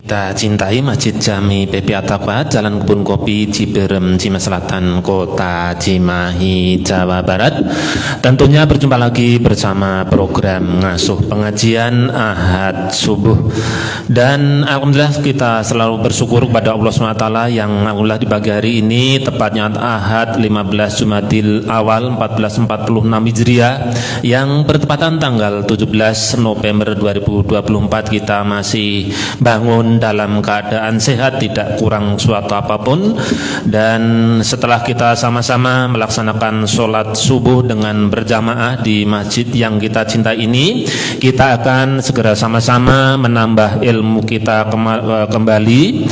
Kita cintai Masjid Jami PP At-Taqwa, Jalan Kebun Kopi, Ciberem, Cimahi Selatan, Kota Cimahi, Jawa Barat. Tentunya berjumpa lagi bersama program Ngasuh Pengajian Ahad Subuh. Dan alhamdulillah kita selalu bersyukur kepada Allah SWT yang alhamdulillah di pagi hari ini, tepatnya Ahad 15 Jumadil Awal 1446 Hijriah, yang bertepatan tanggal 17 November 2024, kita masih bangun dalam keadaan sehat, tidak kurang suatu apapun. Dan setelah kita sama-sama melaksanakan sholat subuh dengan berjamaah di masjid yang kita cintai ini, kita akan segera sama-sama menambah ilmu kita kembali,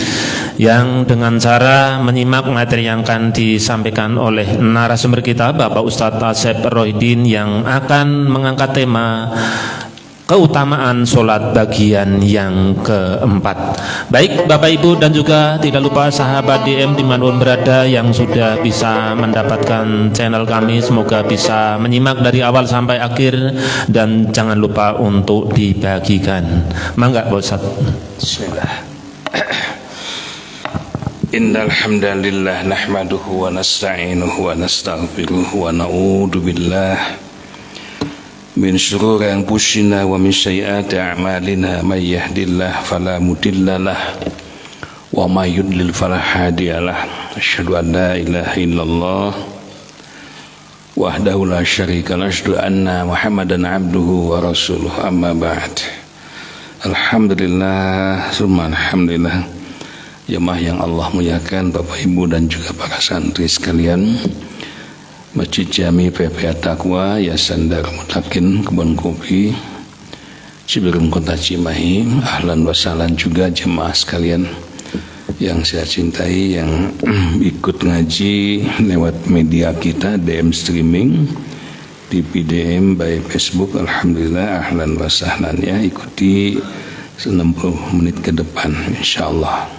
yang dengan cara menyimak materi yang akan disampaikan oleh narasumber kita, Bapak Ustadz Asep Rohidin, yang akan mengangkat tema keutamaan sholat bagian yang keempat. Baik Bapak Ibu dan juga tidak lupa sahabat DM dimanapun berada yang sudah bisa mendapatkan channel kami, semoga bisa menyimak dari awal sampai akhir dan jangan lupa untuk dibagikan. Mangga Pak Ustadz. Bismillah. Innal hamdalillah nahmaduhu wa nasta'inuhu wa nastaghfiruhu wa na'udzu billah min syururi anfusina wa min sayyiati a'malina, may yahdihillahu fala mudhillalah wa may yudlil fala hadiyalah. Asyhadu an la ilaha illallah wahdahu la syarikalah, asyhadu anna Muhammadan abduhu wa rasuluh, amma ba'd. Alhamdulillah summa alhamdulillah, jemaah yang Allah muliakan, Bapak Ibu dan juga para santri sekalian, Masjid Jami PP At-Taqwa, Yayasan Darul Mutakin, Kebun Kopi, Ciberem, Kota Cimahi. Ahlan wa sahlan juga jemaah sekalian yang saya cintai, yang ikut ngaji lewat media kita, DM streaming, TV DM by Facebook. Alhamdulillah, ahlan wa sahlan ya, ikuti 60 menit ke depan insyaallah.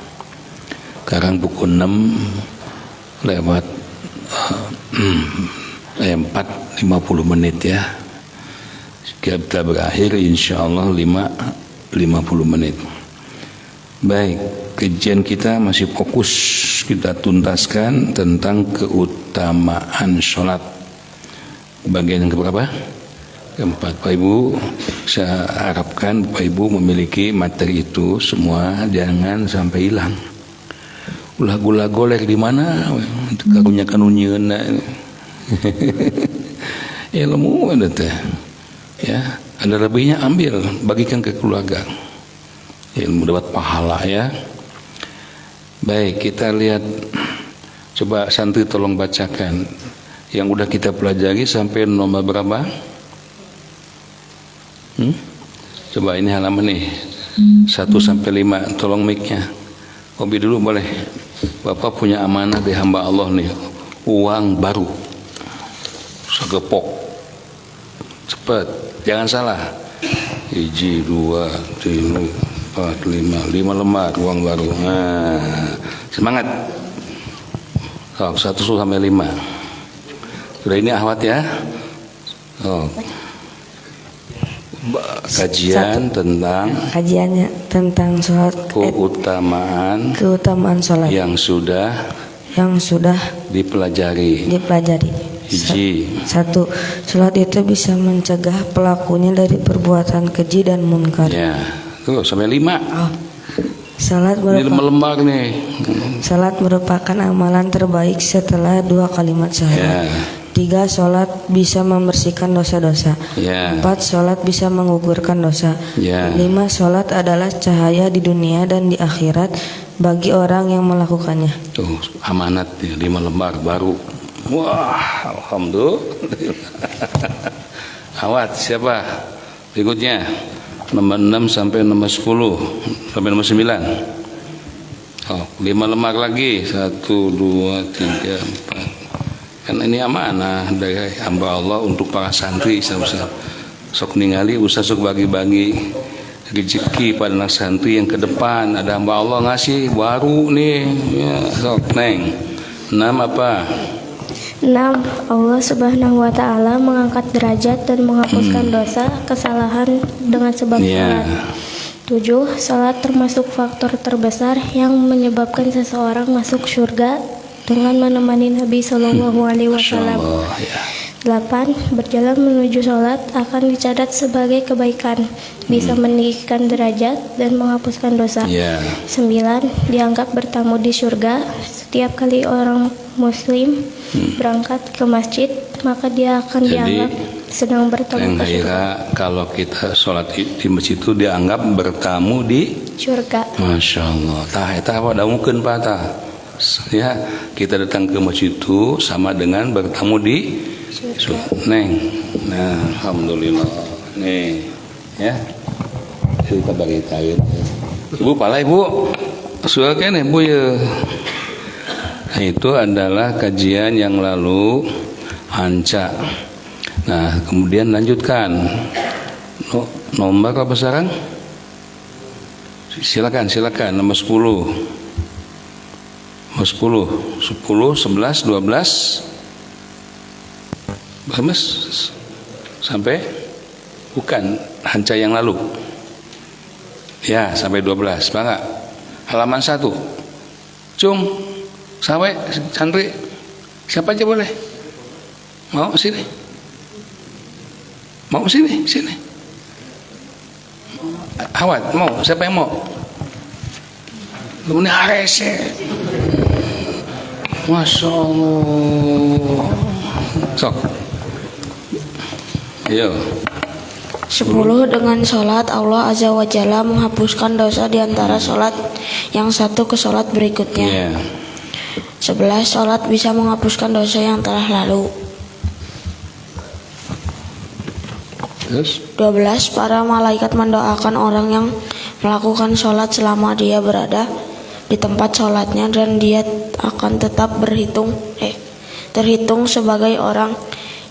Sekarang pukul 6 lewat 4:50 menit ya. Kita berakhir insyaallah 5:50 menit. Baik, kajian kita masih fokus, kita tuntaskan tentang keutamaan sholat bagian yang keberapa? Keempat. Pak Ibu, saya harapkan Pak Ibu memiliki materi itu semua, jangan sampai hilang. Ulah gula golek di mana? Karunya kanunyeun ilmu ada teh. Ya, ada lebihnya ambil, bagikan ke keluarga. Ilmu dapat pahala ya. Baik, kita lihat, coba santri tolong bacakan yang udah kita pelajari sampai nomor berapa? Coba ini halaman nih 1 sampai 5, tolong mic-nya. Kopi dulu boleh. Bapak punya amanah di hamba Allah nih, uang baru segepok, cepat, jangan salah. 1, 2, 3, 4, 5 lembar uang baru. Nah, semangat. 1 sampai 5. Sudah ini ahwat ya. Kajian tentang tentang sholat, keutamaan sholat yang sudah dipelajari. 1. Sholat itu bisa mencegah pelakunya dari perbuatan keji dan munkar. Ya, tuh sampai 5. Salat merupakan amalan terbaik setelah 2 kalimat syahadat. 3. Sholat bisa membersihkan dosa-dosa. 4. Sholat bisa menggugurkan dosa. 5. Sholat adalah cahaya di dunia dan di akhirat bagi orang yang melakukannya. Tuh amanat 5 lembar baru. Wah, alhamdulillah. Awat siapa berikutnya? Nomor 6 sampai nomor 10 sampai nomor 9. 5 lembar lagi. 1, 2, 3, 4. Karena ini amanah dari hamba Allah untuk para santri. Sok ningali usah sok bagi-bagi rezeki pada anak santri yang ke depan. Ada hamba Allah ngasih baru nih ya, sok neng. 6 apa? 6. Allah Subhanahu wa taala mengangkat derajat dan menghapuskan dosa kesalahan dengan sebab salat. 7. Salat termasuk faktor terbesar yang menyebabkan seseorang masuk surga dengan menemani Nabi Shallallahu Alaihi Wasallam. 8. Berjalan menuju salat akan dicatat sebagai kebaikan, bisa meninggikan derajat dan menghapuskan dosa. 9. Dianggap bertamu di surga. Setiap kali orang muslim berangkat ke masjid, maka dia akan dianggap sedang bertamu ke surga. Kalau kita sholat di masjid itu dianggap bertamu di surga. Masya Allah. Eta apa damukeun Pak tah? Ya, kita datang ke masjid itu sama dengan bertamu di surga. Neng. Nah, alhamdulillah. Nih, ya. Kita bagi tahu. Ibu pala Ibu. Sudah kan Ibu ya. Nah, itu adalah kajian yang lalu Hanca. Nah, kemudian lanjutkan. Nomor apa sekarang? Silakan nomor 10. Nomor 10, 11, 12. Mas sampai bukan Hanca yang lalu. Ya, sampai 12. Bangga. Halaman 1. Cung, sampai santri. Siapa aja boleh? Mau sini? Mau sini? Awat, mau? Siapa yang mau? Ini arese. Masya Allah. Sok. Ayo. 10. Dengan sholat Allah Azza wa Jalla menghapuskan dosa di antara sholat yang satu ke sholat berikutnya. 11. Sholat bisa menghapuskan dosa yang telah lalu. 12. Para malaikat mendoakan orang yang melakukan sholat selama dia berada di tempat sholatnya, dan dia akan tetap terhitung sebagai orang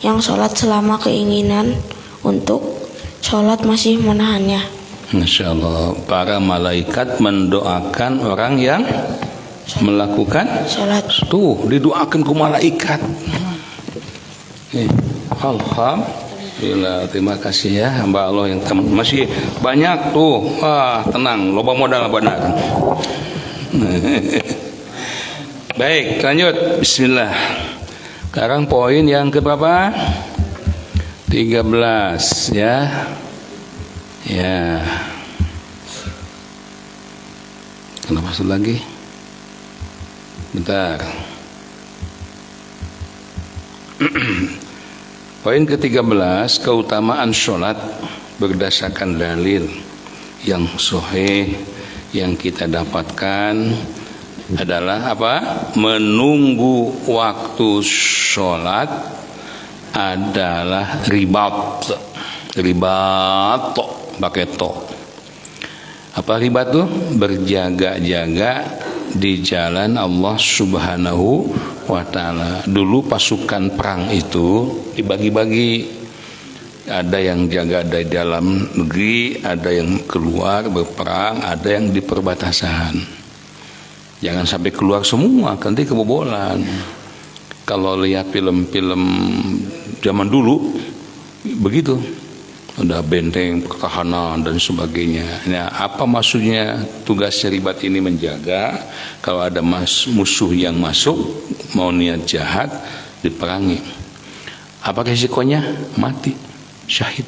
yang sholat selama keinginan untuk sholat masih menahannya. Masya Allah. Para malaikat mendoakan orang yang melakukan sholat. Tuh didoakan ke malaikat. Alhamdulillah, terima kasih ya hamba Allah yang masih banyak tuh. Wah, tenang, loba modal benar. Baik, lanjut. Bismillah. Sekarang poin yang ke berapa? 13 ya. Ya. Kenapa masuk lagi? Bentar. Poin ke-13, keutamaan sholat berdasarkan dalil yang sahih yang kita dapatkan adalah apa? Menunggu waktu sholat adalah ribat pakai to. Apa ribat tuh? Berjaga-jaga di jalan Allah Subhanahu wa ta'ala. Dulu pasukan perang itu dibagi-bagi. Ada yang jaga di dalam negeri, ada yang keluar berperang, ada yang di perbatasan. Jangan sampai keluar semua, nanti kebobolan. Kalau lihat film-film zaman dulu begitu, ada benteng pertahanan dan sebagainya. Nah, apa maksudnya tugas ribat ini? Menjaga kalau ada musuh yang masuk mau niat jahat diperangi. Apa resikonya? Mati syahid.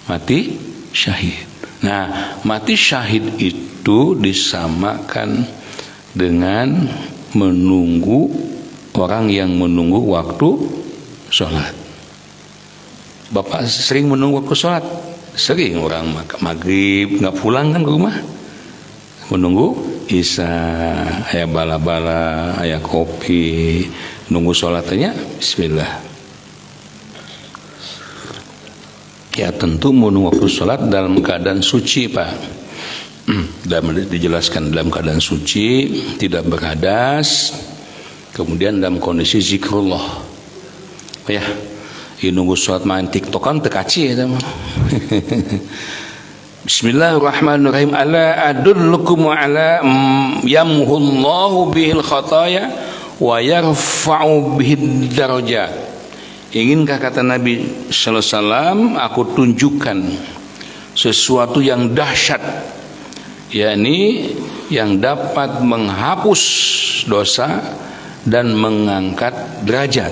Mati syahid. Nah, mati syahid itu disamakan dengan menunggu orang yang menunggu waktu sholat. Bapak sering menunggu waktu sholat? Sering. Orang maghrib nggak pulang kan ke rumah, menunggu isya, ayah bala-bala, ayah kopi, nunggu sholatnya. Bismillah. Ya tentu menunggu waktu sholat dalam keadaan suci, Pak. Dan dijelaskan dalam keadaan suci, tidak berhadas, kemudian dalam kondisi zikrullah. Ya, nunggu sholat main tiktokan tekaci ya. Bismillahirrahmanirrahim. Ala adullukum ala yamhullahu bihil khataya wa yarfa'u bihid darajat. Inginkah, kata Nabi sallallahu alaihi wasallam, aku tunjukkan sesuatu yang dahsyat, yakni yang dapat menghapus dosa dan mengangkat derajat.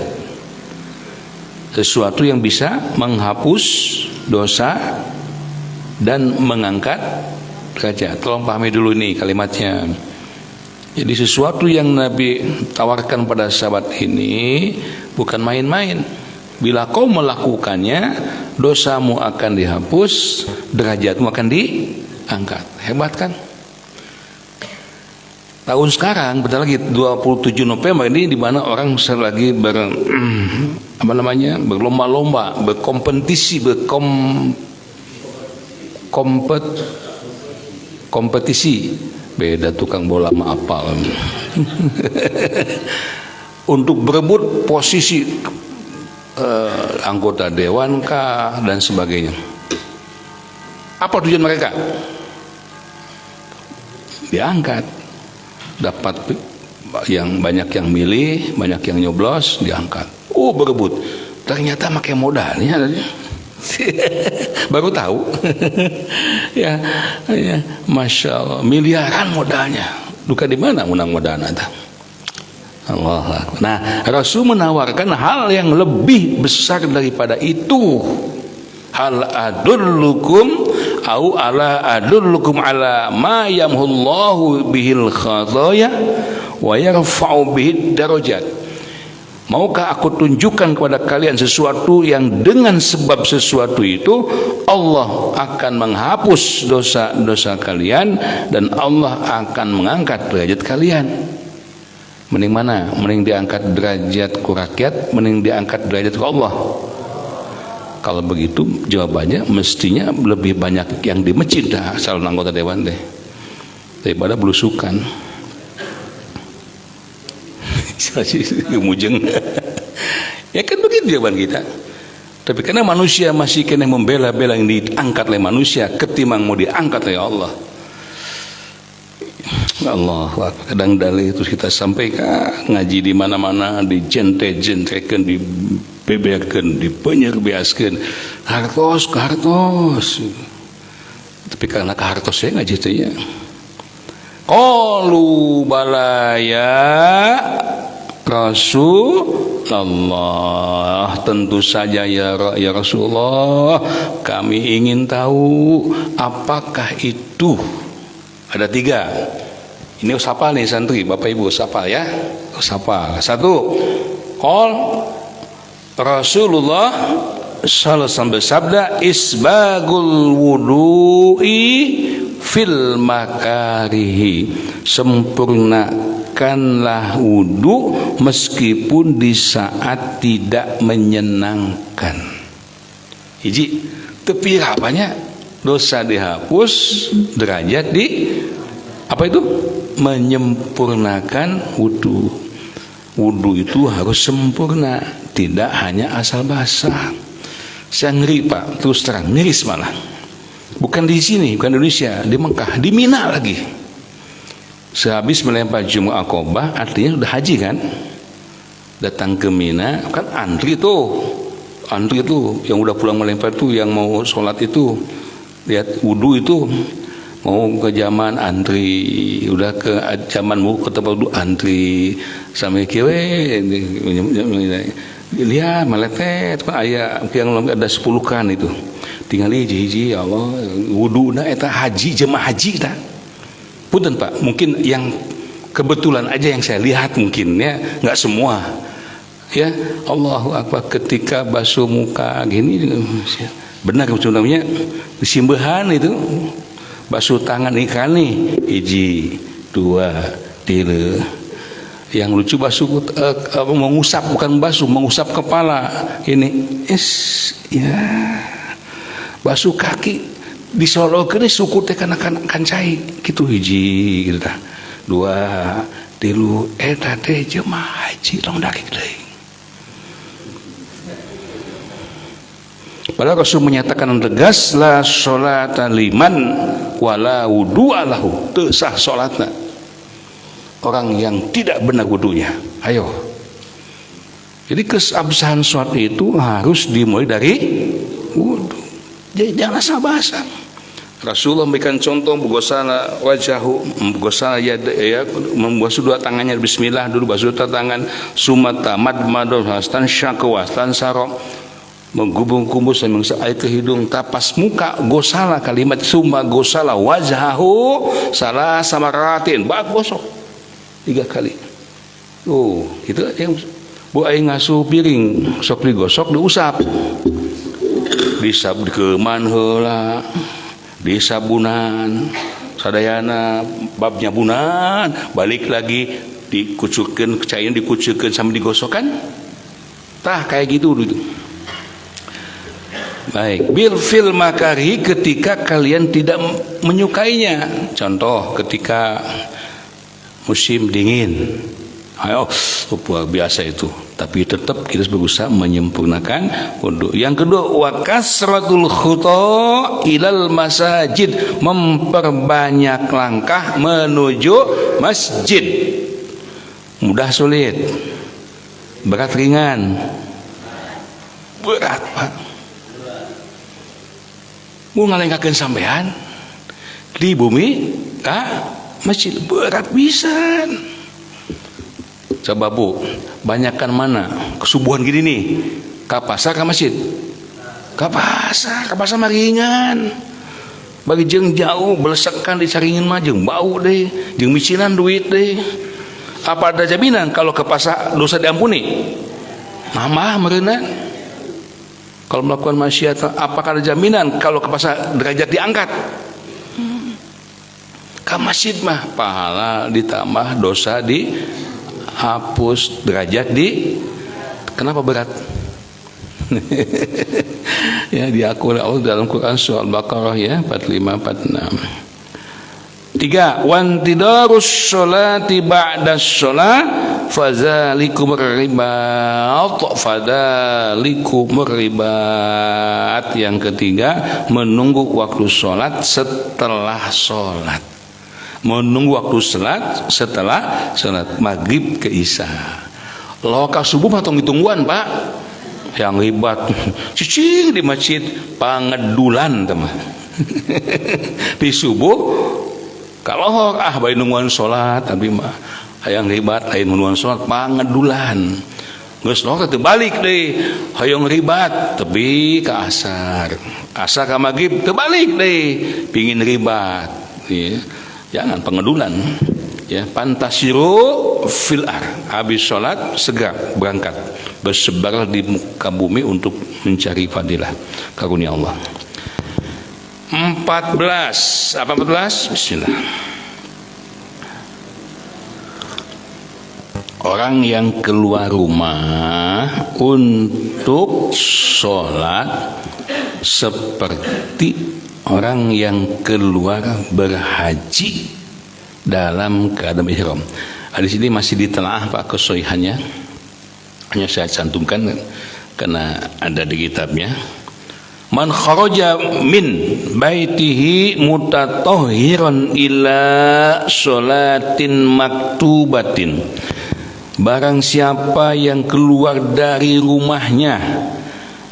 Sesuatu yang bisa menghapus dosa dan mengangkat derajat. Tolong pahami dulu nih kalimatnya. Jadi sesuatu yang Nabi tawarkan pada sahabat ini bukan main-main. Bila kau melakukannya, dosamu akan dihapus, derajatmu akan diangkat. Hebat kan? Tahun sekarang, bentar lagi 27 November ini, di mana orang lagi berlomba-lomba, berkompetisi, kompetisi. Beda tukang bola sama apal. Untuk berebut posisi anggota dewan kah dan sebagainya. Apa tujuan mereka? Diangkat, dapat yang banyak yang milih, banyak yang nyoblos, diangkat. Oh, berebut. Ternyata pakai modalnya. Baru tahu. ya, masya Allah, miliaran modalnya. Duka di mana menang modalnya? Allah. Nah, Rasul menawarkan hal yang lebih besar daripada itu. Hal adullukum au ala adullukum ala ma yamhullahu bihil khadaya wa yarfa'u bihid darajat. Maukah aku tunjukkan kepada kalian sesuatu yang dengan sebab sesuatu itu Allah akan menghapus dosa-dosa kalian dan Allah akan mengangkat derajat kalian. Mending mana? Mending diangkat derajat ku rakyat, mending diangkat derajat ku Allah. Kalau begitu jawabannya mestinya lebih banyak yang di masjid dah calon anggota dewan deh daripada belusukan. Mujeng. Ya kan begitu jawaban kita. Tapi karena manusia masih kena membela-bela yang diangkat oleh manusia ketimbang mau diangkat oleh Allah. Allah, kadang dalih terus kita sampaikan, ngaji di mana-mana, dijente-jentekan, dibeberkan, dipenyerbiaskan, hartos ke hartos. Tapi karena ke hartos saya ngaji itu ya. Qalu balaya Rasulullah, tentu saja ya Rasulullah, kami ingin tahu apakah itu. Ada 3. Ini usapal nih santri, Bapak Ibu usapal ya. Usapal. 1. Qol Rasulullah sallallahu alaihi wasallam bersabda, isbagul wudu'i fil makarihi, sempurnakanlah wudu meskipun di saat tidak menyenangkan. Hiji, tepi apanya? Dosa dihapus, derajat di apa itu? Menyempurnakan wudu. Wudu itu harus sempurna, tidak hanya asal basah. Saya ngeri Pak, terus terang, miris malah. Bukan di sini, bukan di Indonesia, di Mekah, di Mina lagi. Sehabis melempar Jum'ah Aqobah, artinya sudah haji kan? Datang ke Mina, kan antri tuh yang udah pulang melempar tuh, yang mau sholat itu, lihat wudu itu, mau ke zaman antri, udah ke zaman mau ke tempat wudu antri, sampai kiri, lihat meletet, ayah yang ada 10 kan itu. Tinggal hiji ya Allah, wudu na eta haji, jemaah haji ta. Punten Pak, mungkin yang kebetulan aja yang saya lihat mungkin ya, enggak semua. Ya, Allahu Akbar, ketika basuh muka gini benar sebenarnya disimbahan itu. Basuh tangan ikan nih, hiji, 2, 3. Yang lucu basuh mengusap, bukan basuh, mengusap kepala. Ini ya. Basuh kaki di Solo kene suku teh kana kancai gitu hiji gitu tah. 2, 3 eta teh jemaah haji long darik deui. Padahal Rasul menyatakan tegas la sholata liman wala wudu'a lahu, teu sah salatna orang yang tidak benar wudunya. Ayo. Jadi keabsahan salat itu harus dimulai dari wudu. Jangan asal basah. Rasulullah memberikan contoh bergosala wajahu, bergosala ya, membasuh dua tangannya bismillah dulu, basuh dua tangan, sumata madmadul hastan syakwas tan sarok, menggubung kumus dan mengusap air ke hidung, tapas muka gosala, kalimat summa gosala wajahu salah samaratin, bak gosok 3 kali. Oh, itu yang bu aing ngasuh piring sok digosok diusap. Disab ke manheula, disabunan, sadayana babnya bunan, balik lagi dikucurkeun, cairnya dikucurkeun sambil digosokkan. Tah kayak gitu dulu. Baik, bil fil makari ketika kalian tidak menyukainya. Contoh ketika musim dingin. Ayo, luar biasa itu. Tapi tetap kita berusaha menyempurnakan wudu. Yang kedua, wa kasratul khuta ilal masajid, memperbanyak langkah menuju masjid. Mudah sulit, berat ringan. Berat, Pak. Mau ngalengkakeun sampean di bumi masjid berat pisan. Coba Bu, banyakkan mana kesubuhan gini nih, ke pasar ke masjid? Ke pasar mah ringan. Bagi jeung jauh belesekan dicaringin mah jeung bau deh, jeung micinan duit deh. Apa ada jaminan kalau ke pasar dosa diampuni? Mamah mereuna. Kalau melakukan maksiat, apakah ada jaminan kalau ke pasar derajat diangkat? Ke masjid mah pahala ditambah, dosa dihapus, derajat kenapa berat? Ya, diakui Allah dalam Quran surah Al-Baqarah ya 45-46. 3. Wantidarus sholati ba'da sholat fadzalikum ribat. Yang ketiga, menunggu waktu sholat setelah sholat. Menunggu waktu sholat setelah sholat maghrib ke isya. Loka subuh atau ngitungguan Pak, yang ribat cicing di masjid pangedulan teman. Di subuh kalau bayi nungguan sholat tapi mah hayang ribat, lain nungguan sholat pangedulan. Geus lohor teu balik deui, hayang ribat tapi ke asar ka maghrib teu balik deui, pingin ribat. Ya. Jangan pengedulan. Ya, pantasiru fil ar, habis sholat segera berangkat bersebar di muka bumi untuk mencari fadilah karunia Allah. 14. Apa 14? Bismillah. Orang yang keluar rumah untuk sholat seperti orang yang keluar berhaji dalam keadaan ihram. Di sini masih ditelaah Pak kesohihannya. Hanya saya cantumkan karena ada di kitabnya. Man kharaja min baitihi mutatahhiran ila sholatin maktubatin. Barang siapa yang keluar dari rumahnya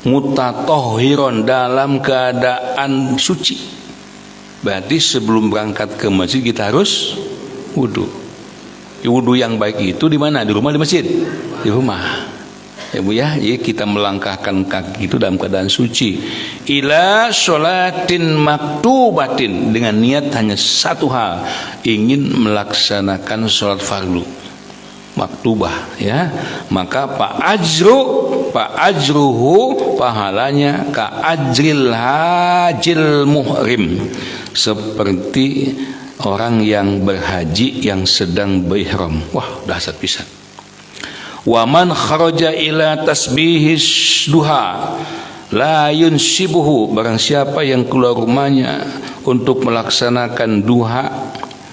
mutatahhiran dalam keadaan suci, berarti sebelum berangkat ke masjid kita harus wudu. Wudu yang baik itu di mana? Di rumah, di masjid? Di rumah. Ya Bu ya, jadi kita melangkahkan kaki itu dalam keadaan suci. Ila sholatin maktubatin, dengan niat hanya satu hal, ingin melaksanakan sholat fardu maktubah ya. Maka pak ajruhu pahalanya ka ajril hajil muhrim, seperti orang yang berhaji yang sedang berihram. Wah, dahsyat pisan. Wa man kharaja ila tasbihis duha la yunsibuhu, barang siapa yang keluar rumahnya untuk melaksanakan duha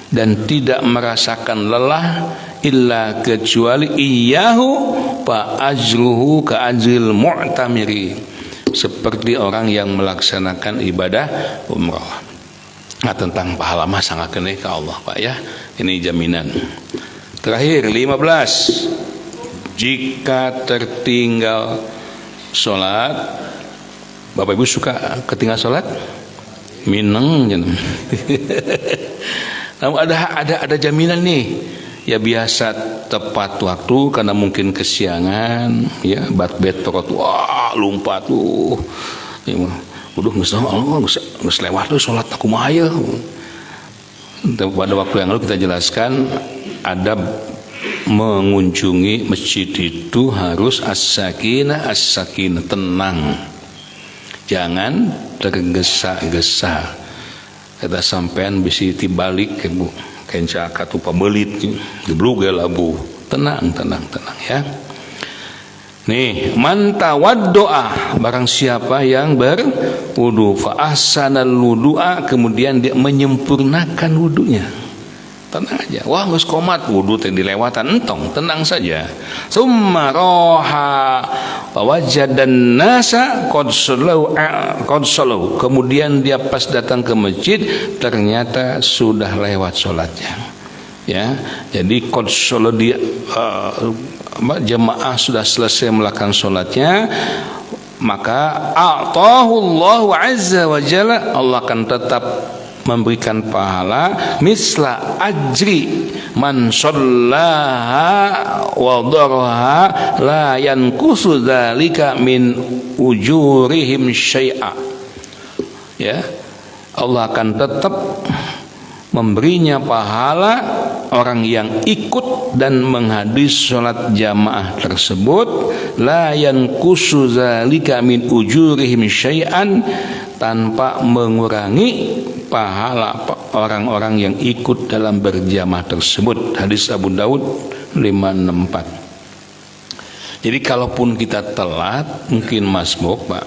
dan tidak merasakan lelah illa kecuali iyahu fa ajruhu ka ajril mu'tamiri, seperti orang yang melaksanakan ibadah umrah. Nah, tentang pahala mah sangat kena ke Allah Pak ya. Ini jaminan. Terakhir 15. Jika tertinggal sholat, Bapak Ibu suka ketinggal sholat? mineng. Ada jaminan nih. Ya biasa tepat waktu karena mungkin kesiangan, ya bat-bet perot wah lumpat tuh. Ya, udah geus lewat tuh salat aku mah aya. Pada waktu yang lalu kita jelaskan adab mengunjungi masjid itu harus as-sakinah, tenang. Jangan tergesa-gesa. Kita sampean bisi tibalik ke Bu. Kenca katu pabelit geblugel abu. Tenang ya. Nih, man tawaddoa, barang siapa yang berwudu fa ahsanal wudu'a, kemudian dia menyempurnakan wudunya. Tenang aja. Wah, geus komat wudu teh dilewatan, entong, tenang saja. Summa roha wa wajadan nasa qad sallu. Kemudian dia pas datang ke masjid ternyata sudah lewat salatnya. Ya. Jadi qad sallu dia jemaah sudah selesai melakukan salatnya, maka a'tahullahu azza wa jalla, Allah akan tetap memberikan pahala misla ajri man shallaha wa daraha la yanqusu dzalika min ujurihim syai'a. Ya, Allah akan tetap memberinya pahala orang yang ikut dan menghadiri salat jamaah tersebut, la yanqusu dzalika min ujurihim syai'an, tanpa mengurangi pahala orang-orang yang ikut dalam berjamaah tersebut. Hadis Abu Daud 564. Jadi kalaupun kita telat, mungkin masbuk Pak,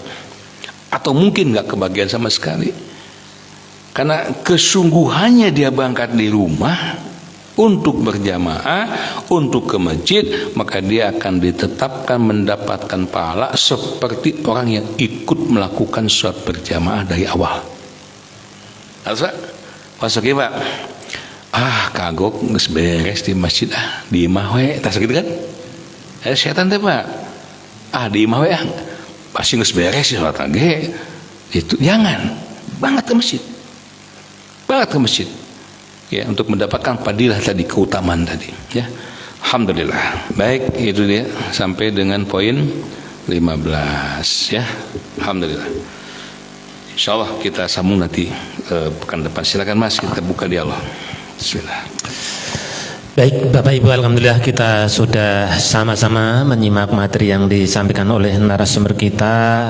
atau mungkin nggak kebagian sama sekali, karena kesungguhannya dia berangkat di rumah untuk berjamaah, untuk ke masjid, maka dia akan ditetapkan mendapatkan pahala seperti orang yang ikut melakukan sholat berjamaah dari awal. Alsa, masuk ya Pak. Kagok geus beres di masjid di imah we, tas gitu kan? Setan teh Pak. Di imah we pasti geus beres salat ge. Itu jangan banget ke masjid. Banget ke masjid. Ya, untuk mendapatkan fadilah tadi, keutamaan tadi, ya. Alhamdulillah. Baik, itu dia sampai dengan poin 15 ya. Alhamdulillah. Insyaallah kita sambung nanti pekan depan. Silakan Mas, kita buka dialog. Bismillah. Baik Bapak Ibu, alhamdulillah kita sudah sama-sama menyimak materi yang disampaikan oleh narasumber kita,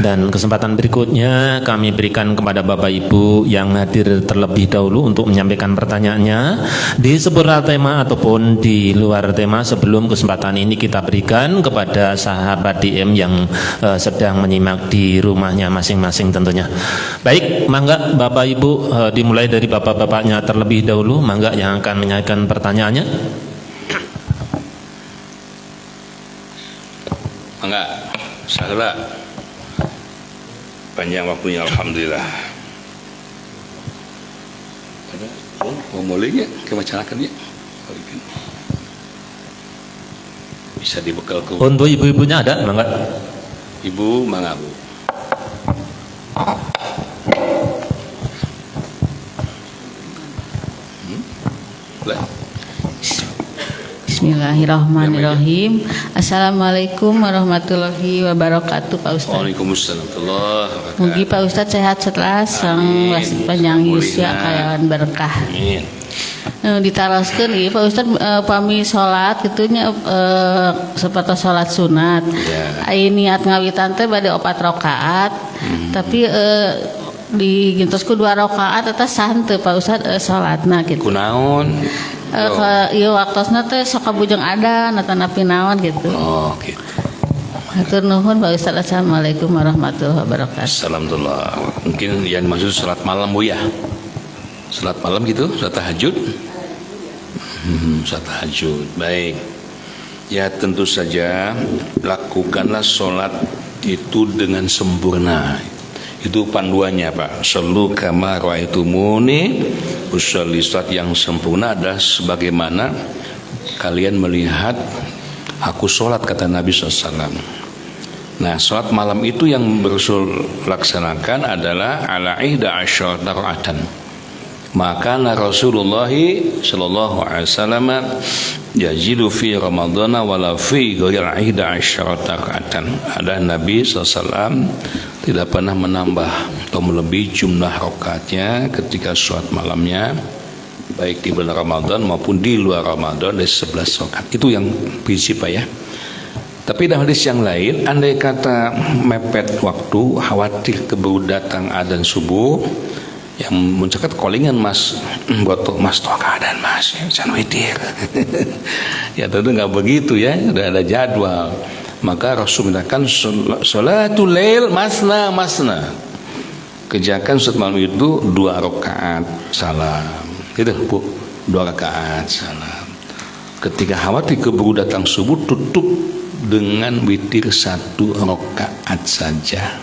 dan kesempatan berikutnya kami berikan kepada Bapak Ibu yang hadir terlebih dahulu untuk menyampaikan pertanyaannya di seputar tema ataupun di luar tema, sebelum kesempatan ini kita berikan kepada sahabat DM yang sedang menyimak di rumahnya masing-masing tentunya. Baik, mangga Bapak Ibu, dimulai dari bapak-bapaknya terlebih dahulu, mangga yang akan menyampaikan pertanyaan. Enggak, salah. Panjang waktunya, alhamdulillah. Ada, bolehnya kemacanakan ya. Bisa dibekal ke. Untuk ibu-ibunya ada, mangga. Ibu, mangga Bu. Bismillahirrahmanirrahim. Assalamualaikum warahmatullahi wabarakatuh Pak Ustadz. Waalaikumsalam warahmatullahi wabarakatuh. Mugi Pak Ustadz sehat setelah sang wasih panjang usia kayawan berkah. Amin. Ditaroskeun ieu Pak Ustadz, pami salat kitunya seperti salat sunat. Ai niat ngawitan teh bade 4 rakaat. Tapi digintosku 2 rakaat eta sah teu Pak Ustadz salatna kitu. Kunaon? Iya waktosna teh sok kabujeng adan atau napi naon gitu. Oh gitu. Hatur nuhun Pak Ustadz. Assalamualaikum warahmatullahi wabarakatuh. Alhamdulillah. Mungkin yang maksud salat malam Bu ya. Salat malam gitu, salat tahajud. Salat tahajud. Baik. Ya tentu saja lakukanlah salat itu dengan sempurna. Itu panduannya Pak. Sallu kama ra'aitumuni usolli. Salat yang sempurna adalah sebagaimana kalian melihat aku sholat, kata Nabi SAW. Nah, sholat malam itu yang Rasul laksanakan adalah ala 11 rakaatan. Maka Rasulullah sallallahu alaihi wasallam yajidu fi Ramadhan wala fi ghairi 11 rakaatan. Ada Nabi SAW tidak pernah menambah atau melebihi jumlah rakaatnya ketika sholat malamnya, baik di bulan Ramadan maupun di luar Ramadan, dari 11 rakaat. Itu yang prinsip ya. Tapi dalam hadis yang lain, andai kata mepet waktu, khawatir keburu datang adzan subuh, yang mencatat callingan mas, buat mas toh keadaan mas, jangan witir. Ya tentu nggak begitu ya, udah ada jadwal. Maka Rasul mengatakan sholatul lail masna masna. Kerjakan sholat malam itu 2 rakaat salam. Gitu Bu, 2 rakaat salam. Ketika khawatir keburu datang subuh, tutup dengan witir 1 rakaat saja.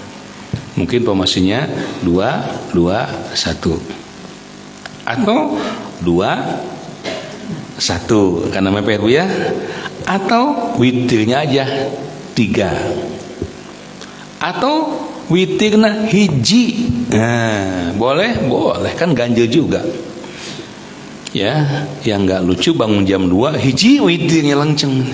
Mungkin formasinya 2, 2, 1 atau 2, 1 karena mepet ya, atau witirnya aja 3 atau witirna hiji. Nah, boleh kan ganjil juga. Ya, yang nggak lucu bangun jam 2 hiji witirnya langsung.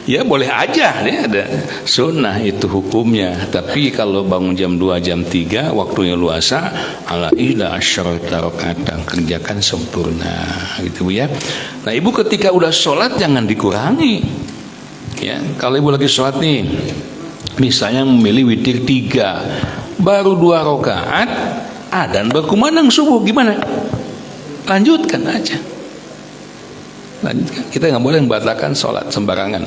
Ya boleh aja deh, ada sunnah itu hukumnya. Tapi kalau bangun jam 2 jam 3 waktunya luasa, ala 11 rakaatan, kerjakan sempurna gitu ya. Nah ibu ketika udah sholat jangan dikurangi ya. Kalau ibu lagi sholat nih, misalnya memilih witir 3 baru 2 rakaat, adzan berkumandang subuh, gimana? Lanjutkan aja. Lanjutkan. Kita nggak boleh membatalkan sholat sembarangan.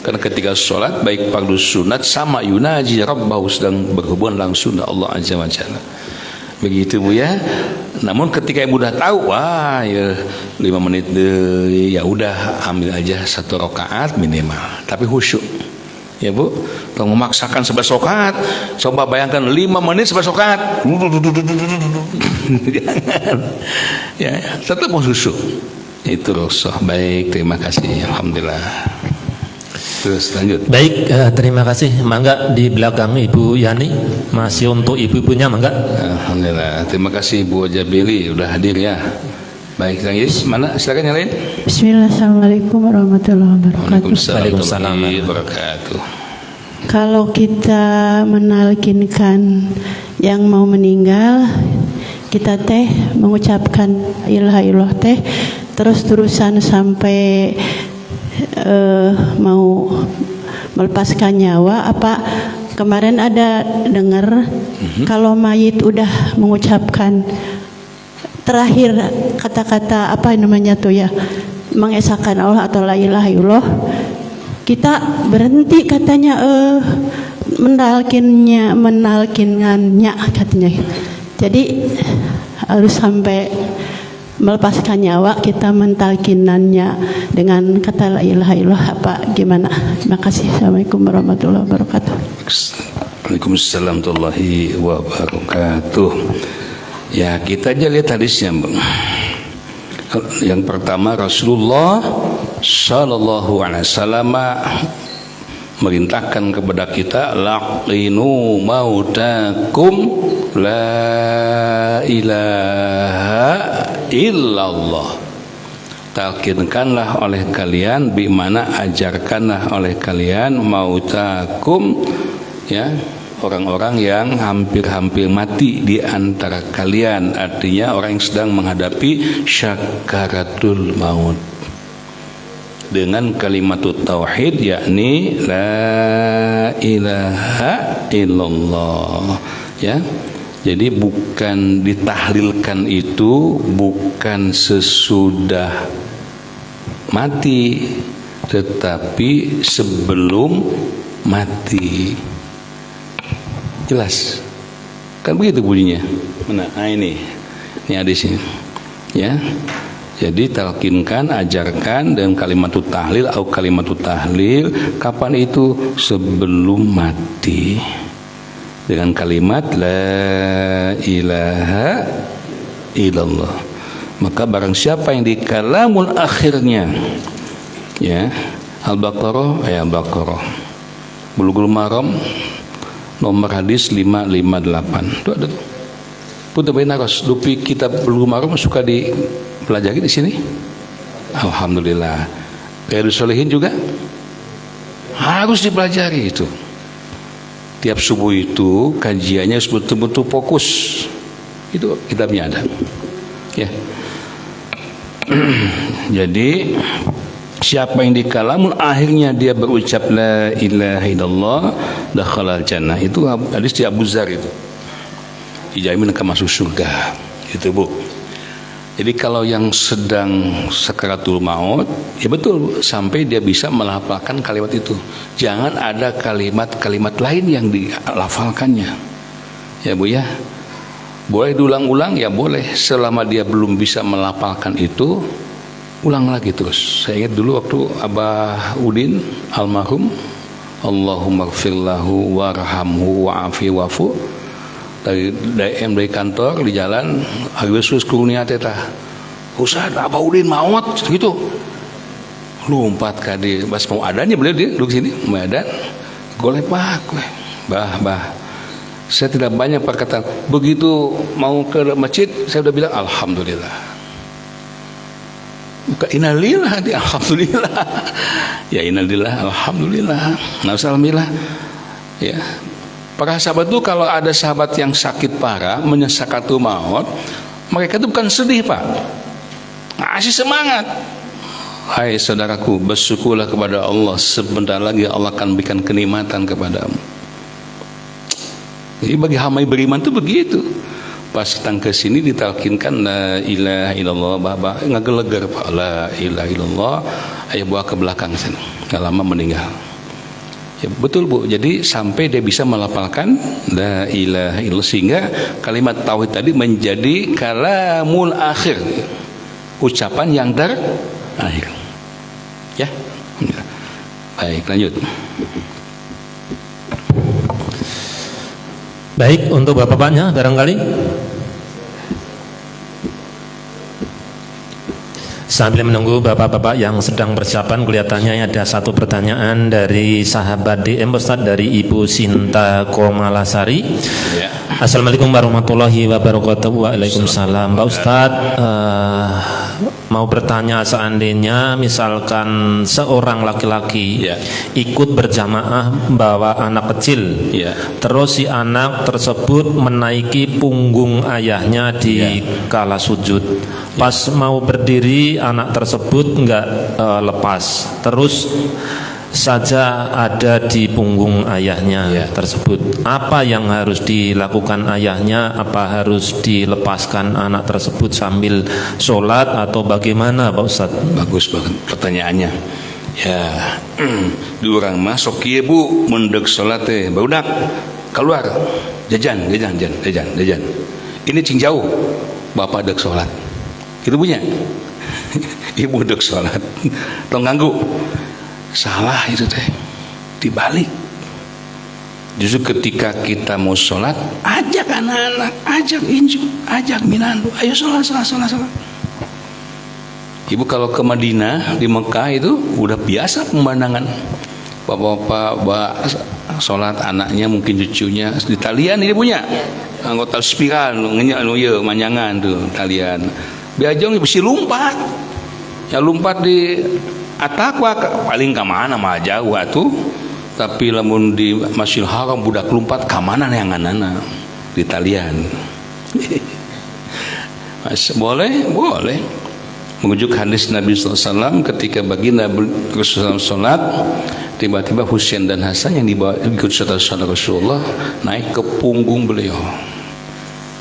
Karena ketika sholat baik fardu sunat sama yunaji rabbahu, sedang berhubungan langsung dengan Allah azza wa jalla. Begitu Bu ya. Namun ketika ibu udah tahu, wah ya 5 menit deh, ya udah ambil aja 1 rakaat minimal. Tapi khusyuk. Ya Bu, kalau memaksakan 11 rakaat, coba bayangkan 5 menit 11 rakaat. Jangan. Ya, tetap khusyuk. Itu Rasul. Baik, terima kasih. Alhamdulillah. Terus lanjut. Baik, terima kasih. Mangga di belakang Ibu Yani, masih untuk ibu-ibunya mangga. Alhamdulillah. Terima kasih Bu Jabili udah hadir ya. Baik, Kang Yus, mana? Silakan yang lain. Bismillah, assalamualaikum warahmatullahi wabarakatuh. Waalaikumsalam warahmatullahi wabarakatuh. Kalau kita menalkinkan yang mau meninggal, kita teh mengucapkan ilah ilah teh terus-terusan sampai mau melepaskan nyawa. Apa kemarin ada dengar kalau mayit udah mengucapkan terakhir kata-kata apa namanya tuh ya, mengesahkan Allah atau la ilaha illallah, kita berhenti katanya menalkinannya katanya. Jadi harus sampai melepaskan nyawa kita mentalkinannya dengan kata la ilaha illallah apa gimana? Terima kasih. Assalamualaikum warahmatullahi wabarakatuh. Waalaikumsalam warahmatullahi wabarakatuh. Ya kita aja lihat hadisnya Bang. Yang pertama Rasulullah Sallallahu Alaihi Wasallam merintahkan kepada kita laqinu mautakum la ilaha illallah. Talkinkanlah oleh kalian, bimana ajarkanlah oleh kalian mautakum ya, orang-orang yang hampir-hampir mati di antara kalian, artinya orang yang sedang menghadapi syakaratul maut, dengan kalimat tauhid yakni la ilaha illallah ya. Jadi bukan ditahlilkan itu bukan sesudah mati, tetapi sebelum mati. Jelas kan begitu bunyinya. Mana? Nah ini hadisnya ya. Jadi talkinkan, ajarkan dengan kalimat tahlil atau kalimat tahlil kapan itu? Sebelum mati, dengan kalimat la ilaha illallah. Maka barang siapa yang di kalamul akhirnya ya Al-Baqarah Bulughul Maram nomor hadis 558. Itu ada tuh. Putu bayi naros dupi kitab Bulughul Maram suka dipelajari di sini. Alhamdulillah. Riyadhus Shalihin juga harus dipelajari itu. Tiap subuh itu kajiannya harus betul-betul fokus. Itu kitabnya ada. Ya. Jadi siapa yang di kalamun akhirnya dia berucap la ilaha illallah dakhalal jannah. Itu hadis di Abu Dzar itu. Dijamin akan masuk surga. Itu Bu. Jadi kalau yang sedang sakaratul maut, ya betul sampai dia bisa melafalkan kalimat itu. Jangan ada kalimat-kalimat lain yang dilafalkannya. Ya Bu ya. Boleh diulang-ulang ya boleh, selama dia belum bisa melafalkan itu, ulang lagi terus. Saya ingat dulu waktu Abah Udin almarhum, Allahumma gfirlahu warhamhu wa'afi wa'fu, dari kantor di jalan Yesus kurnia teta Ustaz Abah Udin maut gitu, lompat kadi pas mau adanya beliau dia duduk sini mau adan golek pak bah saya tidak banyak perkataan, begitu mau ke masjid saya udah bilang alhamdulillah, bukan innalillah di alhamdulillah ya innalillah alhamdulillah alhamdulillah ya. Para sahabat itu kalau ada sahabat yang sakit parah menyesakatul maut, mereka itu bukan sedih Pak, ngasih semangat. Hai saudaraku, bersyukurlah kepada Allah, sebentar lagi Allah akan berikan kenikmatan kepadamu. Jadi bagi hamba beriman itu begitu. Pas datang ke sini ditalkinkan la ilaha illallah, bah ngegeleger Pak, la ilaha illallah, ayo bawa ke belakang sana. Gak lama meninggal. Ya, betul Bu, jadi sampai dia bisa melafalkan la ilaha illallah sehingga kalimat tauhid tadi menjadi kalamul akhir, ucapan yang terakhir. Ya. Baik, lanjut. Baik, untuk bapak-bapaknya barangkali. Sambil menunggu bapak-bapak yang sedang persiapan, kelihatannya ada satu pertanyaan dari sahabat DM Ustaz, dari Ibu Sinta Komalasari. Ya. Assalamualaikum warahmatullahi wabarakatuh. Waalaikumsalam. Pak Ustaz, mau bertanya, seandainya misalkan seorang laki-laki ikut berjamaah bawa anak kecil, terus si anak tersebut menaiki punggung ayahnya di kala sujud, pas mau berdiri anak tersebut enggak lepas, terus saja ada di punggung ayahnya tersebut. Apa yang harus dilakukan ayahnya? Apa harus dilepaskan anak tersebut sambil sholat atau bagaimana Pak Ustaz? Bagus banget pertanyaannya. Ya, diurang masuk kieu Bu, mendek sholat teh barudak keluar jajan. Ini cing jauh, bapak dek sholat. Itu punya. Ibu dek sholat, tong ganggu. Salah itu teh, dibalik. Justru ketika kita mau sholat, ajak anak-anak, ajak inju, ajak minandu, ayo sholat. Ibu kalau ke Madinah, di Mekah itu udah biasa pemandangan bapak-bapak sholat, anaknya mungkin cucunya di talian ini punya anggota spiral, manjangan tuh talian. Biajong mesti lompat, ya lompat di atakwa paling kemana mah jauh atuh, tapi lamun di Masjidil Haram budak lompat kemana yang anana di talian. Boleh mengujuk hadis Nabi SAW ketika baginda Rasulullah sholat, tiba-tiba Husain dan Hasan yang dibawa ikut saudara Rasulullah naik ke punggung beliau.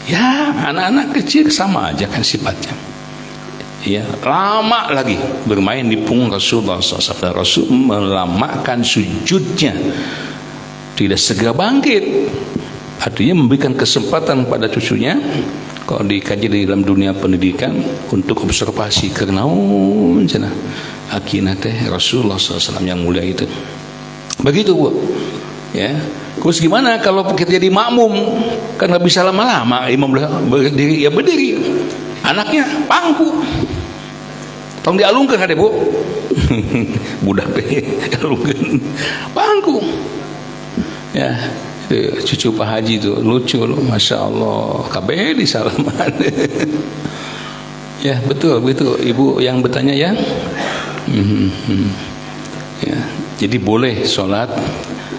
Ya anak-anak kecil sama aja kan sifatnya. Ya, lama lagi bermain di punggung Rasulullah SAW. Rasul melamakan sujudnya, tidak segera bangkit. Artinya memberikan kesempatan pada cucunya, kalau dikaji di dalam dunia pendidikan, untuk observasi karena akhirnya teh Rasulullah SAW yang mulia itu. Begitu Bu. Ya. Terus gimana kalau kita jadi makmum? Kan nggak bisa lama-lama, imam berdiri ya berdiri. Anaknya pangku, tong dialungkan ada Bu, budak teh dialungkan pangku, Ya, itu cucu Pak Haji itu lucu loh, masya Allah, kabeh di salaman. Ya betul ibu yang bertanya ya. Ya, jadi boleh sholat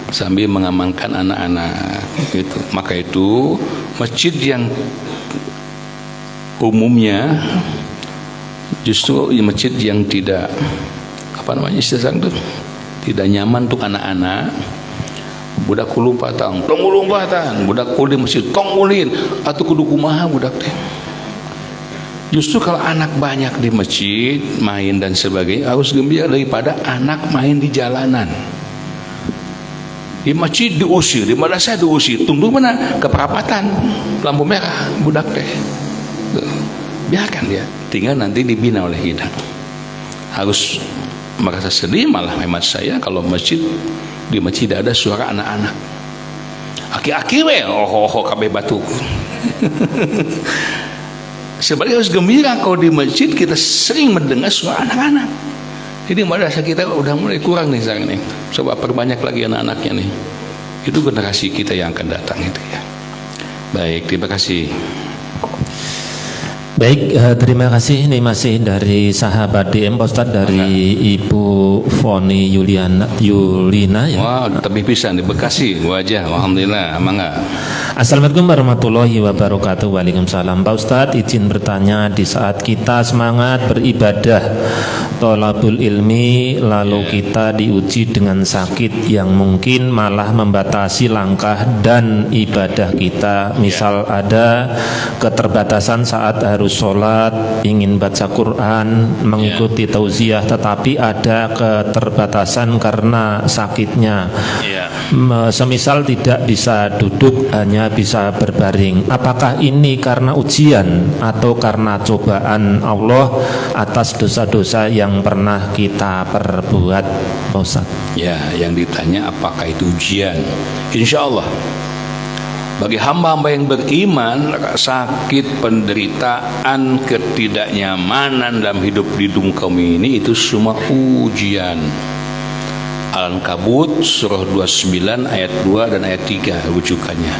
sambil mengamankan anak-anak gitu. Maka itu masjid yang umumnya justru masjid yang tidak istilahnya itu tidak nyaman untuk anak-anak. Budak kulumpatan, budak kuli masjid tong ulin atau kudu kumaha budak teh. Justru kalau anak banyak di masjid main dan sebagainya harus gembira daripada anak main di jalanan. Di masjid diusir, di madrasah diusir, tunggu mana ke perapatan lampu merah budak teh. Biarkan dia, tinggal nanti dibina oleh kita. Harus merasa sedih malah hemat saya kalau di masjid tidak ada suara anak-anak. Aki-aki we, kabeh batu. Sebaliknya harus gembira kalau di masjid kita sering mendengar suara anak-anak. Jadi madrasah kita udah mulai kurang nih sekarang nih. Coba perbanyak lagi anak-anaknya nih. Itu generasi kita yang akan datang itu ya. Baik, terima kasih. Baik, terima kasih. Ini masih dari sahabat DM Pak Ustadz, dari Ibu Foni Yulina ya. Wah, tapi pisan di Bekasi wajah. Alhamdulillah, mangga. Assalamualaikum warahmatullahi wabarakatuh. Waalaikumsalam. Pak Ustadz, izin bertanya, di saat kita semangat beribadah tholabul ilmi lalu kita diuji dengan sakit yang mungkin malah membatasi langkah dan ibadah kita. Misal ada keterbatasan saat harus sholat, ingin baca Quran, mengikuti tauziah, tetapi ada keterbatasan karena sakitnya. Semisal tidak bisa duduk, hanya bisa berbaring. Apakah ini karena ujian atau karena cobaan Allah atas dosa-dosa yang pernah kita perbuat, Pak Ustaz? Ya, yang ditanya apakah itu ujian? Insya Allah bagi hamba-hamba yang beriman, sakit, penderitaan, ketidaknyamanan dalam hidup di dunia ini itu semua ujian. Al-Ankabut surah 29 ayat 2 dan ayat 3 rujukannya.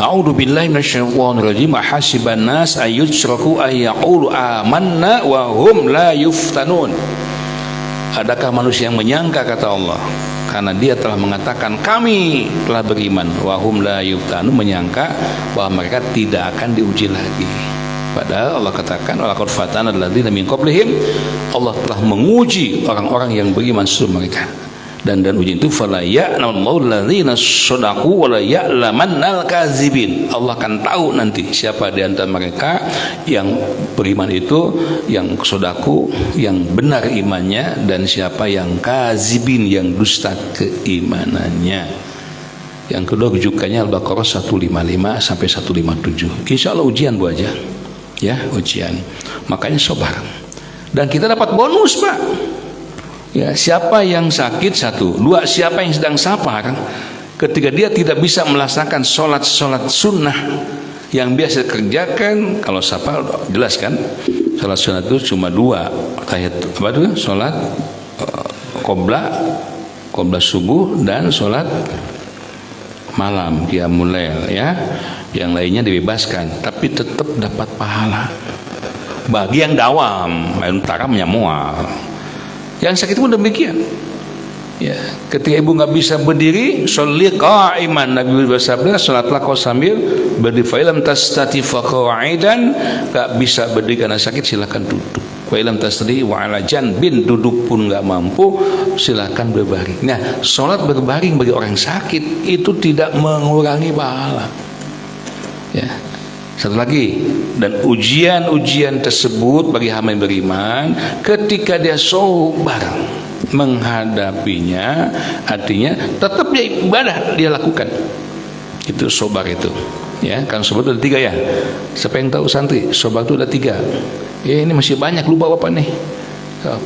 A'udzu billahi minasyaitonir rajim. Hasiban nas ayyusyraku ayyaqulu amanna wa hum la yuftanun. Adakah manusia yang menyangka, kata Allah, karena dia telah mengatakan kami telah beriman, wa hum la yuftanun, menyangka bahwa mereka tidak akan diuji lagi. Padahal Allah katakan walaqad fatana alladziina min qablihim, Allah telah menguji orang-orang yang beriman sebelum mereka. Dan ujian itu fala ya'lamu alladziina shadaqu wa la ya'lamannal kadzibin. Allah akan tahu nanti siapa di antara mereka yang beriman itu, yang sodaku, yang benar imannya, dan siapa yang kadzibin, yang dusta keimanannya. Yang kedua rujukannya Al-Baqarah 155 sampai 157. Insyaallah ujian Bu aja. Ya, ujian. Makanya sabar. Dan kita dapat bonus, Pak. Ya, siapa yang sakit satu, dua, siapa yang sedang sabar, ketika dia tidak bisa melaksanakan sholat sunnah yang biasa kerjakan, kalau sabar jelas kan, sholat sunnah itu cuma dua, tahiyat apa itu, sholat qobla subuh dan sholat malam qiyamul lail ya, yang lainnya dibebaskan, tapi tetap dapat pahala. Bagi yang dawam, taramnya mual. Yang sakit pun demikian. Ya, ketika ibu nggak bisa berdiri, sholli qa'iman, Nabi bersabda, salatlah kau sambil berdiri. Fa illam tastati fa qa'idan, nggak bisa berdiri karena sakit, silakan duduk. Fa illam tastati wa 'ala janbin, duduk pun nggak mampu, silakan berbaring. Nah, salat berbaring bagi orang sakit itu tidak mengurangi pahala. Ya. Satu lagi, dan ujian-ujian tersebut bagi hamba yang beriman, ketika dia sabar menghadapinya, artinya tetap dia ibadah dia lakukan. Itu sabar itu. Ya, kan sabar itu ada 3 ya. Siapa yang tahu santri? Sabar itu ada 3. Ini masih banyak, lupa Bapak nih.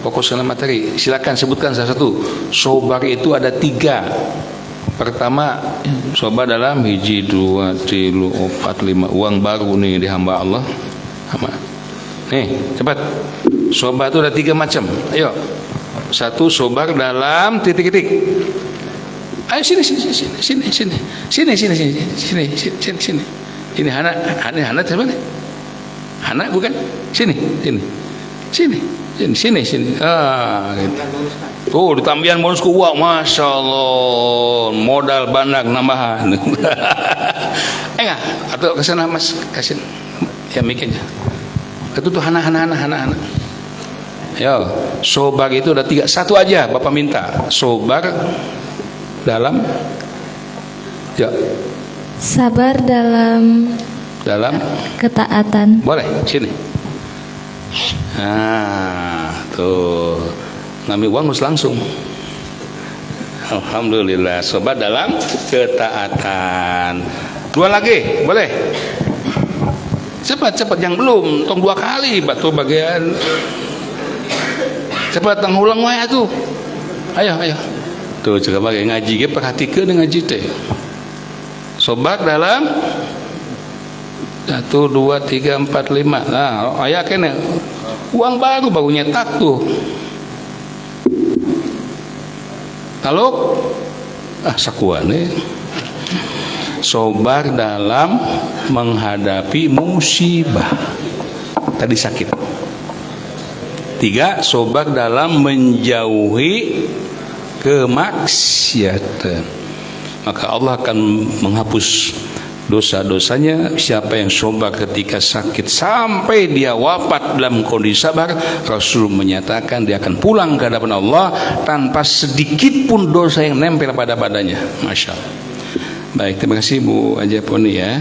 Pokok segala materi. Silakan sebutkan salah satu. Sabar itu ada 3. Pertama, coba dalam 1, 2, 3, 4, 5 uang baru nih di hamba Allah. Nih, cepat. Sobar itu ada 3 macam. Ayo. 1, sobar dalam titik-titik. Ayo sini. Ini Hana siapa nih? Hana bukan? Sini. Ah, gitu. Tuh ditambahan bonus ku uang, masya Allah, modal banyak nambahan. Enggak, atau kesana mas kasih, ya mikirnya. Itu tuh Hana. Yo, sobar itu ada 3, 1 aja Bapak minta. Sobar dalam, ya. Sabar dalam ketaatan. Boleh, sini. Nah, tuh ngambil uang harus langsung. Alhamdulillah, sobat dalam ketaatan. 2 lagi, boleh? Cepat yang belum, tong 2 kali batu bagian. Cepat tang ulang wae atuh. Ayo. Tuh coba bagi ngaji ge perhatikeun ngaji teh. Sobat dalam 1, 2, 3, 4, 5. Nah, aya kene. Uang baru nyetak tuh. Kalau sakuane sobar dalam menghadapi musibah. Tadi sakit. 3, sobar dalam menjauhi kemaksiatan. Maka Allah akan menghapus dosa-dosanya. Siapa yang sobar ketika sakit sampai dia wafat dalam kondisi sabar, Rasul menyatakan dia akan pulang ke hadapan Allah tanpa sedikit pun dosa yang nempel pada badannya. Masya Allah. Baik, terima kasih Bu Haja Poni ya.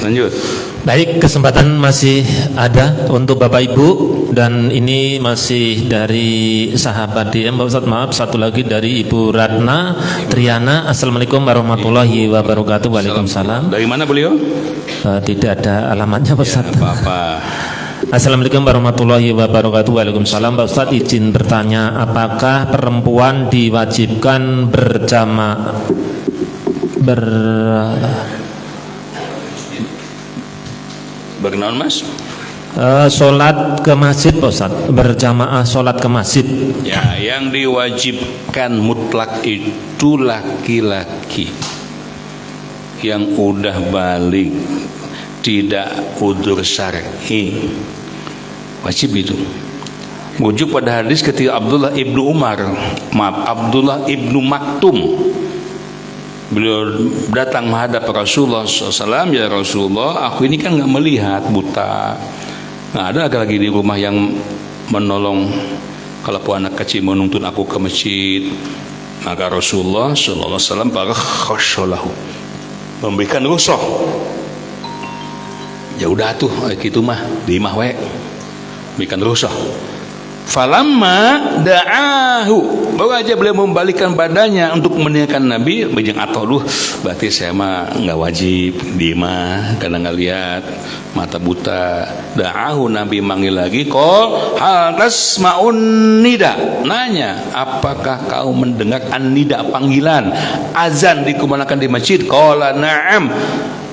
Lanjut. Baik, kesempatan masih ada untuk Bapak Ibu, dan ini masih dari sahabat DM. Pak Ustadz, maaf, satu lagi dari Ibu Ratna Triana. Assalamualaikum warahmatullahi wabarakatuh. Waalaikumsalam. Dari mana beliau? Tidak ada alamatnya Pak Ustadz. Ya, apa-apa. Assalamualaikum warahmatullahi wabarakatuh. Waalaikumsalam. Pak Ustadz, izin bertanya, apakah perempuan diwajibkan Berkenalan Mas? Sholat ke masjid Pak Ustadz, berjamaah sholat ke masjid. Ya, yang diwajibkan mutlak itu laki-laki yang udah balik, tidak udzur syar'i, wajib itu. Merujuk pada hadis ketika Abdullah ibnu Maktum, beliau datang menghadap Rasulullah SAW. Ya Rasulullah, aku ini kan nggak melihat, buta, nggak ada lagi di rumah yang menolong kalau anak kecil menuntun aku ke masjid. Maka Rasulullah SAW barakhosolahu, memberikan rukhsah. Ya udah tuh gitu mah di imah we, berikan rukhsah. Falamma da'ahu, baru aja beliau membalikkan badannya untuk meninggalkan Nabi, bejeng atau berarti saya mah nggak wajib di imah karena nggak lihat, mata buta. Da'ahu, Nabi manggil lagi, qol hal tasma'un nida, nanya apakah kau mendengar an-nida, panggilan azan dikumandangkan di masjid? Qala na'am,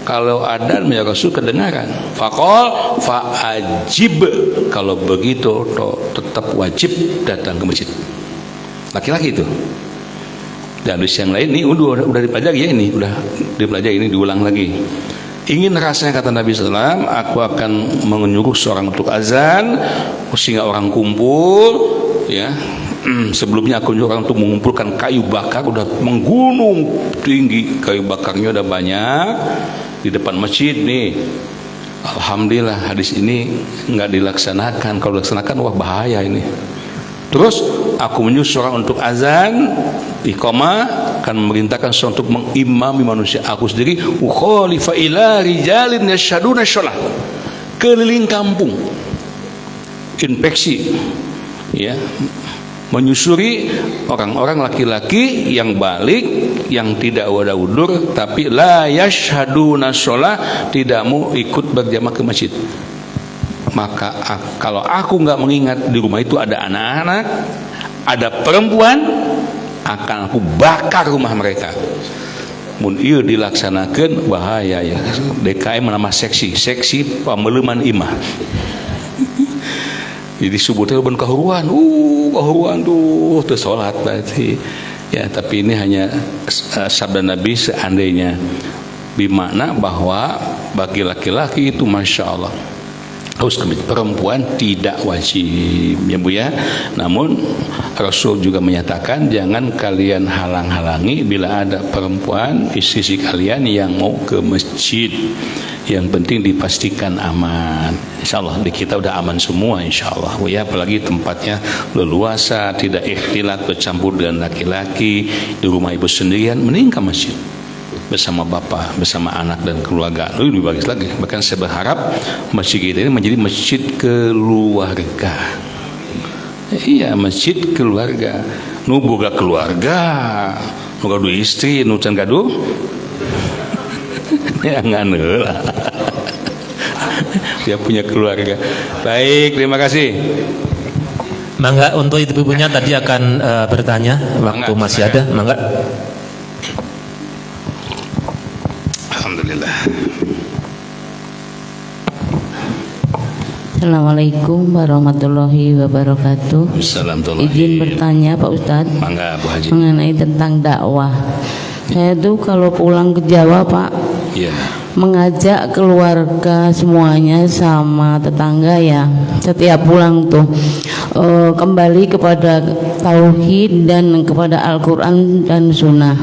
kalau adzan ya Rasul kedengaran. Faqol fa'ajib, kalau begitu tetap wajib datang ke masjid. Laki-laki itu. Dan hadis yang lain ini udah dipelajari ya, ini udah dipelajari, ini diulang lagi. Ingin rasanya, kata Nabi SAW, aku akan menyuruh seorang untuk azan sehingga orang kumpul ya. Sebelumnya aku nyuruh orang untuk mengumpulkan kayu bakar, udah menggunung tinggi, kayu bakarnya udah banyak di depan masjid nih. Alhamdulillah hadis ini nggak dilaksanakan. Kalau dilaksanakan wah bahaya ini. Terus aku menyuruh orang untuk azan, iqamah, akan memerintahkan seorang untuk mengimami manusia. Aku sendiri ukhalifa ila rijalin yashhaduna shalah, keliling kampung, infeksi ya, menyusuri orang-orang laki-laki yang balik, yang tidak wada udur, tapi la yashhaduna shalah, tidak mau ikut berjamaah ke masjid. Maka kalau aku nggak mengingat di rumah itu ada anak-anak, ada perempuan, akan aku bakar rumah mereka. Mun ieu dilaksanakeun bahaya ya. DKM nama seksi pameleman imah. Jadi subuh teh ben kahuruan tuh teu salat berarti. Ya, tapi ini hanya sabda Nabi seandainya, bermakna bahwa bagi laki-laki itu masya Allah harus ke masjid, perempuan tidak wajib, ya Bu ya. Namun Rasul juga menyatakan jangan kalian halang-halangi bila ada perempuan istri kalian yang mau ke masjid. Yang penting dipastikan aman. Insya Allah di kita udah aman semua, insya Allah Bu ya. Apalagi tempatnya leluasa, tidak ikhtilat bercampur dengan laki-laki. Di rumah ibu sendirian, mending ke masjid bersama bapak, bersama anak dan keluarga. Lebih bagus lagi. Bahkan saya berharap masjid kita ini menjadi masjid keluarga. Iya, masjid keluarga. Nu boga keluarga, nu gaduh istri, nu can gaduh ya nganeula. Dia punya keluarga. Baik, terima kasih. Mangga untuk ibu-ibunya tadi akan bertanya, waktu masih ada. Mangga. Alhamdulillah. Assalamualaikum warahmatullahi wabarakatuh. Assalamualaikum. Izin bertanya Pak Ustadz. Mangga Bu Haji. Mengenai tentang dakwah. Saya tuh kalau pulang ke Jawa Pak, mengajak keluarga semuanya sama tetangga ya. Setiap pulang tuh kembali kepada tauhid dan kepada Al-Quran dan Sunnah.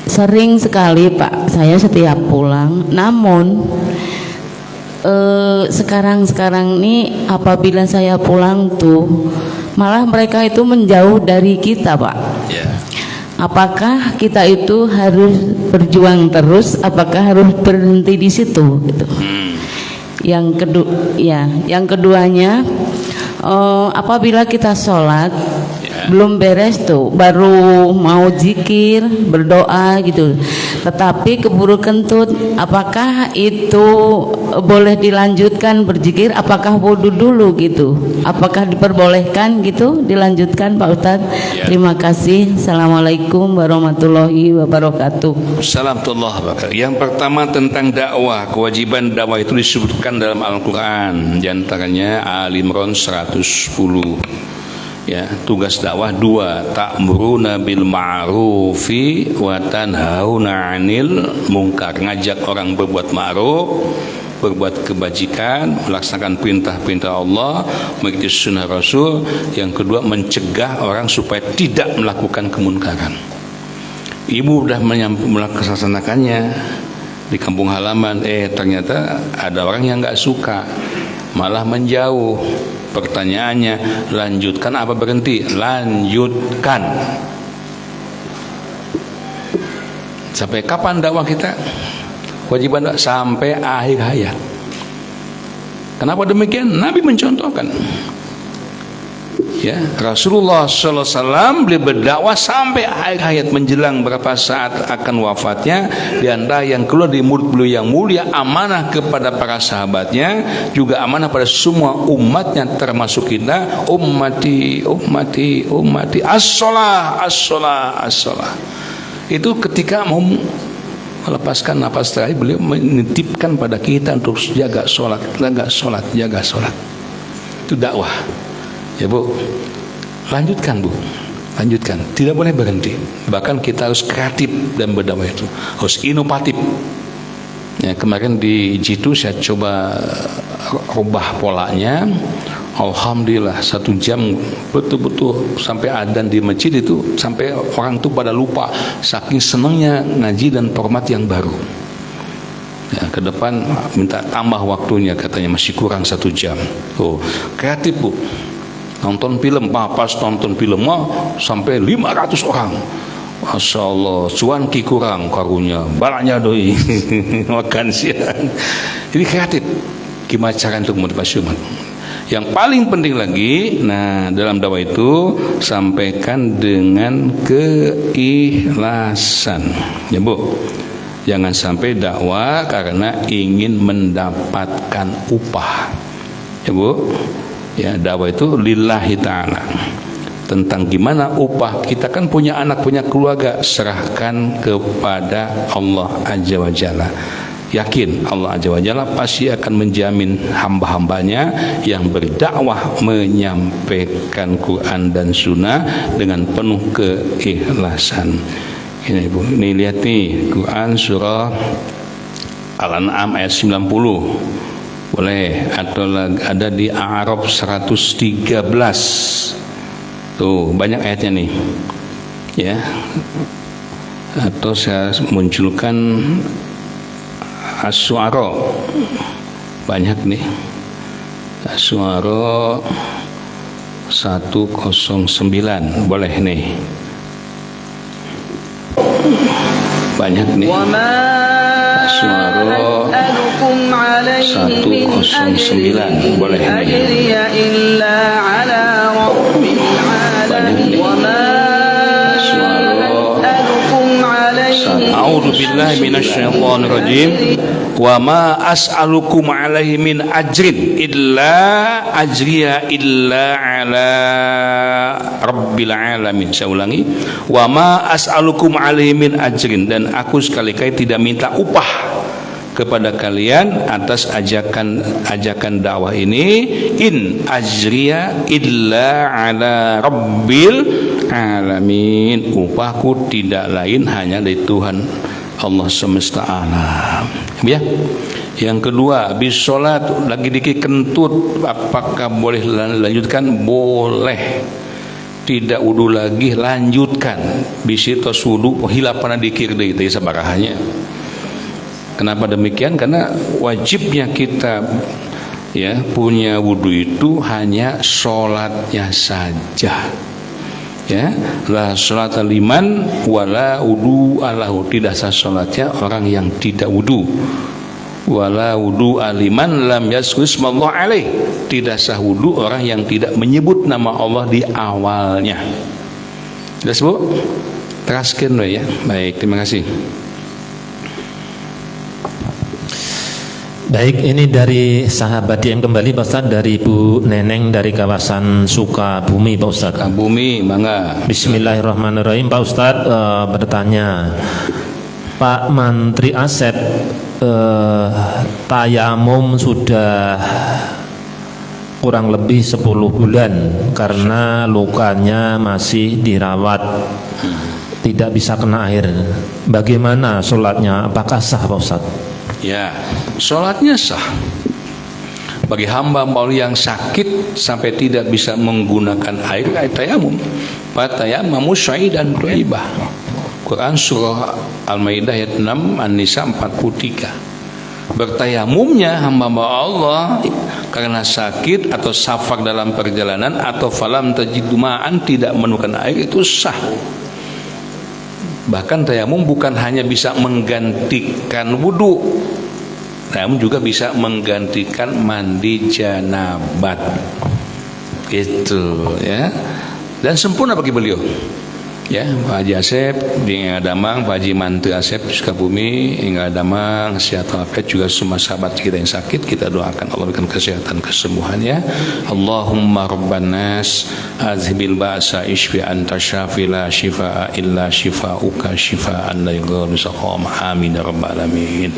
Sering sekali Pak, saya setiap pulang. Namun sekarang ini apabila saya pulang tuh malah mereka itu menjauh dari kita Pak. Apakah kita itu harus berjuang terus? Apakah harus berhenti di situ? Gitu. Yang keduanya, apabila kita sholat belum beres tuh, baru mau zikir, berdoa gitu. Tetapi keburu kentut, apakah itu boleh dilanjutkan berzikir? Apakah wudu dulu gitu? Apakah diperbolehkan gitu dilanjutkan Pak Ustadz? Terima kasih. Assalamualaikum warahmatullahi wabarakatuh. Assalamualaikum. Yang pertama tentang dakwah, kewajiban dakwah itu disebutkan dalam Al-Quran, diantaranya Al-Imran 110. Ya, tugas dakwah 2, ta'muruna bil ma'rufi wa tanhauna 'anil munkar, ngajak orang berbuat ma'ruf, berbuat kebajikan, melaksanakan perintah-perintah Allah, mengikuti sunnah Rasul. Yang kedua, mencegah orang supaya tidak melakukan kemunkaran. Ibu sudah melaksanakannya di kampung halaman, ternyata ada orang yang nggak suka, malah menjauh. Pertanyaannya, lanjutkan apa berhenti? Lanjutkan. Sampai kapan dakwah kita? Kewajiban dakwah sampai akhir hayat. Kenapa demikian? Nabi mencontohkan. Ya, Rasulullah SAW beliau berdakwah sampai akhir hayat, menjelang berapa saat akan wafatnya. Di antara yang keluar dari mulut beliau yang mulia, amanah kepada para sahabatnya, juga amanah pada semua umatnya termasuk kita. Ummati, ummati, ummati, as-sholah, as-sholah, as-sholah. Itu ketika mau melepaskan napas terakhir, beliau menitipkan pada kita untuk jaga sholat, jaga sholat, jaga sholat. Itu dakwah. Ya Bu, lanjutkan Bu, lanjutkan, tidak boleh berhenti. Bahkan kita harus kreatif dan berdakwah itu harus inovatif. Ya, kemarin di Jitu saya coba rubah polanya. Alhamdulillah 1 jam betul-betul sampai adzan di masjid itu, sampai orang tuh pada lupa saking senangnya ngaji dan format yang baru. Ya, ke depan minta tambah waktunya, katanya masih kurang 1 jam. Oh, kreatif Bu. Nonton film, pas nonton film sampai 500 orang. Masya Allah, cuan ki kurang karunya, balanya doi makan siang. Jadi kreatif, gimana cara untuk motivasi umat. Yang paling penting lagi, nah dalam dakwah itu sampaikan dengan keikhlasan. Ya Bu, jangan sampai dakwah karena ingin mendapatkan upah. Ya Bu. Ya, dakwah itu lillahi ta'ala. Tentang gimana upah, kita kan punya anak, punya keluarga, serahkan kepada Allah Azza wa Jalla. yakin Allah Azza wa Jalla pasti akan menjamin hamba-hambanya yang berdakwah menyampaikan Quran dan Sunnah dengan penuh keikhlasan. Ini Ibu, ini lihat nih Quran surah Al-An'am ayat 90. Boleh, atau ada di A'raf 113. Tuh, banyak ayatnya nih. Ya. Atau saya munculkan As-Su'ara. Banyak nih. As-Su'ara 109. Boleh nih. Banyak nih. As-Su'ara 109. Boleh nih. Banyak nih. A'udzu billahi minasyaitonir rajim. Wa ma as'alukum 'alaihi min ajrin illa ajriya illa 'ala rabbil alamin. Saya ulangi. Wa ma as'alukum 'alaihi min ajrin, dan aku sekali-kali tidak minta upah kepada kalian atas ajakan dakwah ini. In ajriya illa 'ala rabbil alamin. Upahku tidak lain hanya dari Tuhan Allah semesta alam. Ya. Yang kedua, habis sholat lagi dikit kentut, apakah boleh lanjutkan? Boleh. Tidak wudu lagi, lanjutkan. Bisi tos wudu hilapana dikir deui teh sabarahannya. Kenapa demikian? Karena wajibnya kita ya punya wudu itu hanya sholatnya saja. Ya, la sholata liman wala wudu alahu. Tidak sah sholatnya orang yang tidak wudu. Wala wudu aliman lam yazkur ismallah alaih. Tidak sah wudu orang yang tidak menyebut nama Allah di awalnya. Jelas Bu? Teraskan ya. Baik, terima kasih. Baik, ini dari sahabat DM kembali Pak Ustadz, dari Bu Neneng dari kawasan Sukabumi Pak Ustadz. Sukabumi, mangga. Bismillahirrahmanirrahim. Pak Ustadz bertanya, Pak Mantri Asep, tayamum sudah kurang lebih 10 bulan karena lukanya masih dirawat, tidak bisa kena air. Bagaimana sholatnya? Apakah sah Pak Ustadz? Ya, sholatnya sah. Bagi hamba-hamba yang sakit sampai tidak bisa menggunakan air tayamum, fatayammamu sya'idan thayyibah. Quran surah Al-Maidah ayat 6, An-Nisa 43. Bertayamumnya hamba-hamba Allah karena sakit atau safar dalam perjalanan atau falam tajidu ma'an, tidak menemukan air, itu sah. Bahkan tayamum bukan hanya bisa menggantikan wudu, tayamum juga bisa menggantikan mandi janabat. Itu ya. Dan sempurna bagi beliau. Ya, Pak Haji Asep di Ngadamang, Pak Haji Mantri Asep di Sukabumi, Ngadamang, sehat walafiat juga semua sahabat kita yang sakit, kita doakan Allah berikan kesehatan kesembuhannya. Allahumma rabban nas azhibil ba'sa ishfi anta syafi la shifaa illa shifauka shifaan la yughadiru saqama. Amin ya rabbal alamin.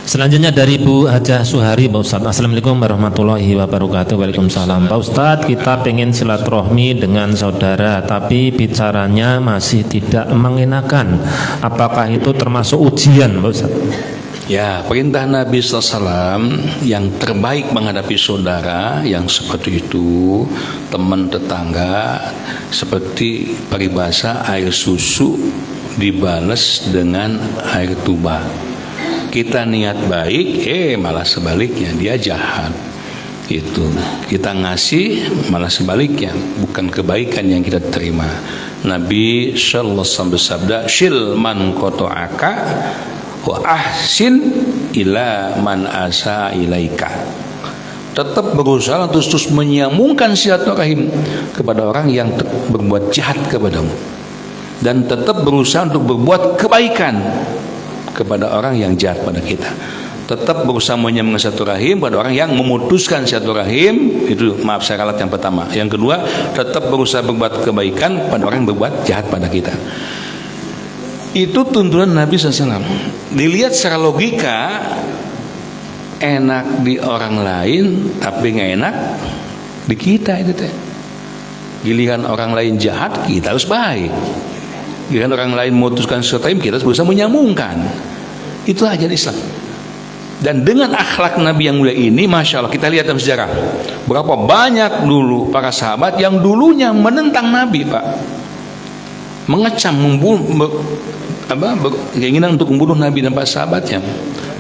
Selanjutnya dari Bu Hajah Suhari Pak Ustadz. Assalamualaikum warahmatullahi wabarakatuh. Waalaikumsalam. Pak Ustadz, kita pengen silaturahmi dengan saudara tapi bicaranya masih tidak mengenakan. Apakah itu termasuk ujian Pak Ustadz? Ya, perintah Nabi SAW yang terbaik menghadapi saudara yang seperti itu, teman tetangga, seperti peribahasa air susu dibalas dengan air tuba. Kita niat baik, malah sebaliknya dia jahat. Itu kita ngasih, malah sebaliknya, bukan kebaikan yang kita terima. Nabi sallallahu alaihi wasallam bersabda, "Shil man qata'aka wa ahsin ila man asa ilaika." Tetap berusaha untuk terus menyambungkan silaturahim kepada orang yang berbuat jahat kepadamu, dan tetap berusaha untuk berbuat kebaikan kepada orang yang jahat pada kita. Tetap berusaha menyambungkan silaturahim pada orang yang memutuskan silaturahim. Itu maaf saya ralat yang pertama. Yang kedua, tetap berusaha berbuat kebaikan pada orang yang berbuat jahat pada kita. Itu tuntunan Nabi SAW. Dilihat secara logika, enak di orang lain tapi nggak enak di kita itu teh. Giliran orang lain jahat, kita harus baik. Giliran orang lain memutuskan sesuatu, kita harus berusaha menyambungkan. Itu ajaran Islam. Dan dengan akhlak Nabi yang mulia ini, masya Allah, kita lihat dalam sejarah berapa banyak dulu para sahabat yang dulunya menentang Nabi, Pak, mengecam, keinginan untuk membunuh Nabi dan para sahabatnya.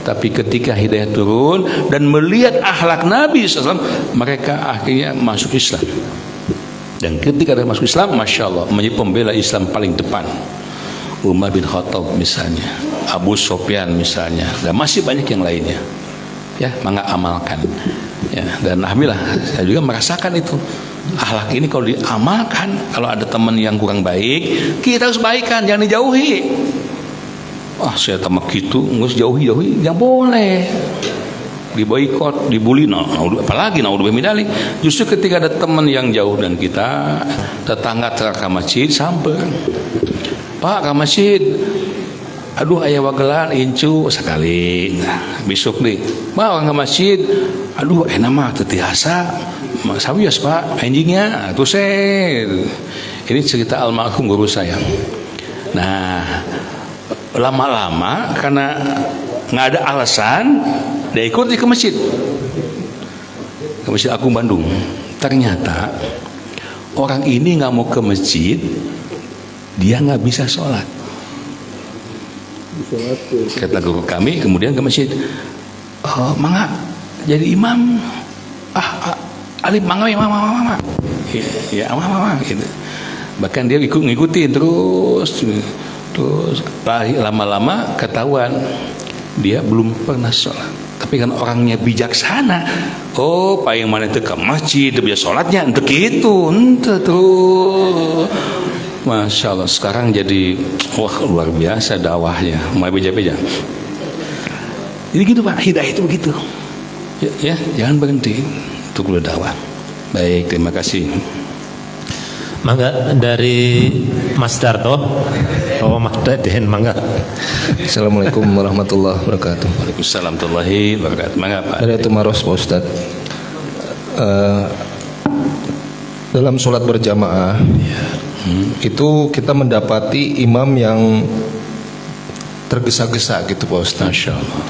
Tapi ketika hidayah turun dan melihat akhlak Nabi SAW, mereka akhirnya masuk Islam. Dan ketika mereka masuk Islam, masya Allah, menjadi pembela Islam paling depan. Umar bin Khattab misalnya, Abu Sufyan misalnya, dan masih banyak yang lainnya. Ya, maka amalkan. Ya, dan alhamdulillah saya juga merasakan itu. Akhlak ini kalau diamalkan, kalau ada teman yang kurang baik, kita harus baikkan, jangan dijauhi. Saya tamak gitu, nggak jauhi, jangan boleh. Diboikot, dibully, apalagi naudzubillah min dzalik. Justru ketika ada teman yang jauh dan kita, tetangga ke masjid, sampai, Pak, ke masjid, aduh ayah wagelan incu sekali, besok nih, Pak, orang ke masjid, aduh enak mah tetiasa, sawias Pak, anjingnya, tuh ini cerita almarhum guru saya. Nah, lama-lama karena nggak ada alasan, dia ikut ke masjid Agung Bandung. Ternyata orang ini nggak mau ke masjid, dia nggak bisa sholat. Kata guru kami, kemudian ke masjid, mangga jadi imam, alif mangga ya mama gitu. Bahkan dia ngikutin terus lama-lama ketahuan dia belum pernah sholat. Tapi kan orangnya bijaksana, pak yang mana itu ke masjid dia sholatnya untuk itu, tuh. Masya Allah, sekarang jadi luar biasa dakwahnya, mulai beja-beja. Jadi gitu Pak, hidayah itu begitu. Ya, jangan berhenti untuk dakwah. Baik, terima kasih. Mangga dari Mas Darto. Mas Daden, mangga. Assalamualaikum warahmatullahi wabarakatuh. Waalaikumsalam warahmatullahi wabarakatuh. Mangga Pak. Dari Tumaros Pak Ustaz. Dalam sholat berjamaah, itu kita mendapati imam yang tergesa-gesa gitu Pak Ustaz. Masya Allah.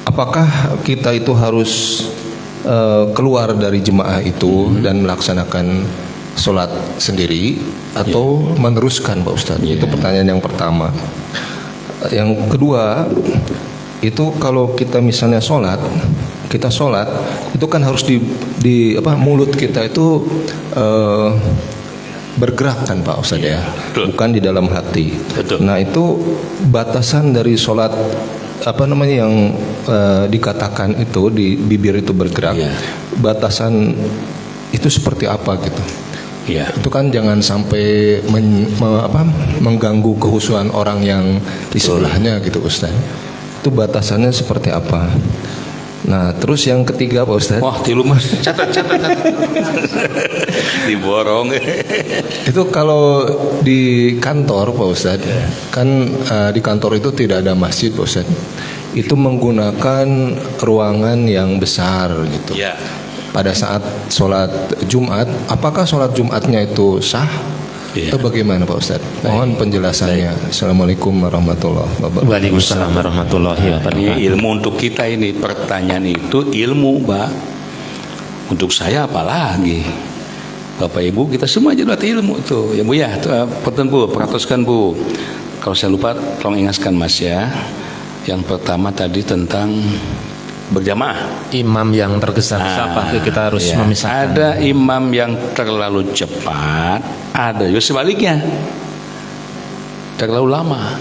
Apakah kita itu harus keluar dari jemaah itu dan melaksanakan sholat sendiri atau meneruskan Pak Ustaz? Itu pertanyaan yang pertama. Yang kedua, itu kalau kita misalnya kita sholat itu kan harus mulut kita itu bergerak kan Pak Ustaz ya, bukan di dalam hati. Nah itu batasan dari sholat yang dikatakan itu di bibir itu bergerak, batasan itu seperti apa gitu? Itu kan jangan sampai mengganggu kehusuan orang yang di sebelahnya gitu Ustaz. Itu batasannya seperti apa? Nah terus yang ketiga Pak Ustaz. Wah tilu mas, catat. Diborong. Itu kalau di kantor Pak Ustaz, kan di kantor itu tidak ada masjid Pak Ustaz. Itu menggunakan ruangan yang besar gitu. Pada saat sholat Jumat, apakah sholat Jumatnya itu sah? Atau bagaimana Pak Ustaz? Mohon penjelasannya. Assalamualaikum warahmatullahi wabarakatuh. Waalaikumsalam warahmatullahi wabarakatuh. Ini ilmu untuk kita ini, pertanyaan itu ilmu Pak. Untuk saya apalagi, Bapak Ibu kita semua jadi ilmu tuh. Ya Bu ya, perhatikan Bu. Kalau saya lupa, tolong ingatkan Mas ya. Yang pertama tadi tentang berjamaah. Imam yang tergesa-gesa kita harus memisahkan. Ada imam yang terlalu cepat, ada juga sebaliknya terlalu lama.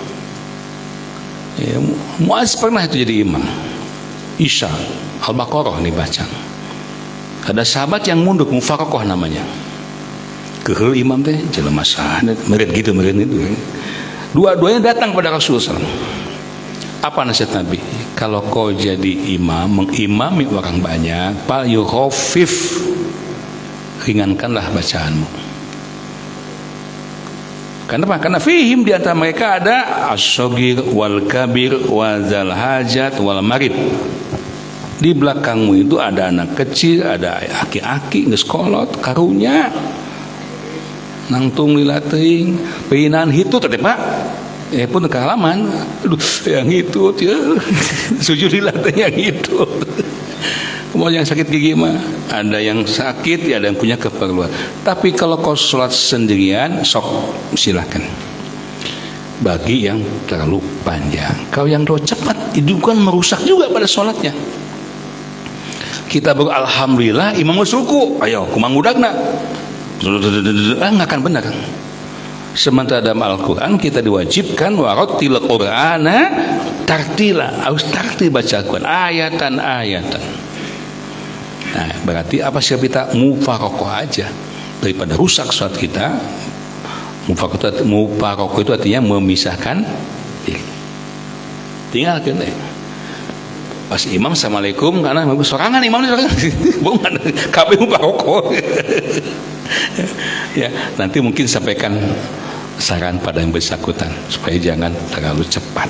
Muaz pernah itu jadi imam Isya Al-Baqarah nih baca. Ada sahabat yang mundur, Mufarokoh namanya. Kehel imam teh jelema saha meureun gitu. Dua-duanya datang pada Rasulullah. Apa nasihat Nabi? Kalau kau jadi imam, mengimami orang banyak, fal yukhafif, ringankanlah bacaanmu. Kenapa? Karena fihim di antara mereka ada as-shagir wal kabir wa zal hajat wal marid. Di belakangmu itu ada anak kecil, ada aki-aki geus kolot karunya nangtung lila teuing peunan hitut teh Pak. Pun ke halaman. Aduh, yang hitut ya. Sujud lila teh yang hitut. Kemudian yang sakit gigi mah ada yang sakit, ya ada yang punya keperluan. Tapi kalau kau sholat sendirian, sok silakan. Bagi yang terlalu panjang, kau yang terlalu cepat itu kan merusak juga pada sholatnya. Kita baru alhamdulillah imam ruku, ayo kumang budakna, nggak akan benar. Sementara dalam Al-Quran kita diwajibkan warattil Qur'ana tartila, harus tartil baca Al-Quran ayatan. Nah, berarti apa sih kita mufarokoh aja daripada rusak sholat kita. Mufarokoh itu artinya memisahkan diri. Tinggalkan deh. Pas imam assalamualaikum karena sorangan imamnya sorangan, bukan kabeh mufarokoh. Ya, nanti mungkin sampaikan saran pada yang bersangkutan supaya jangan terlalu cepat.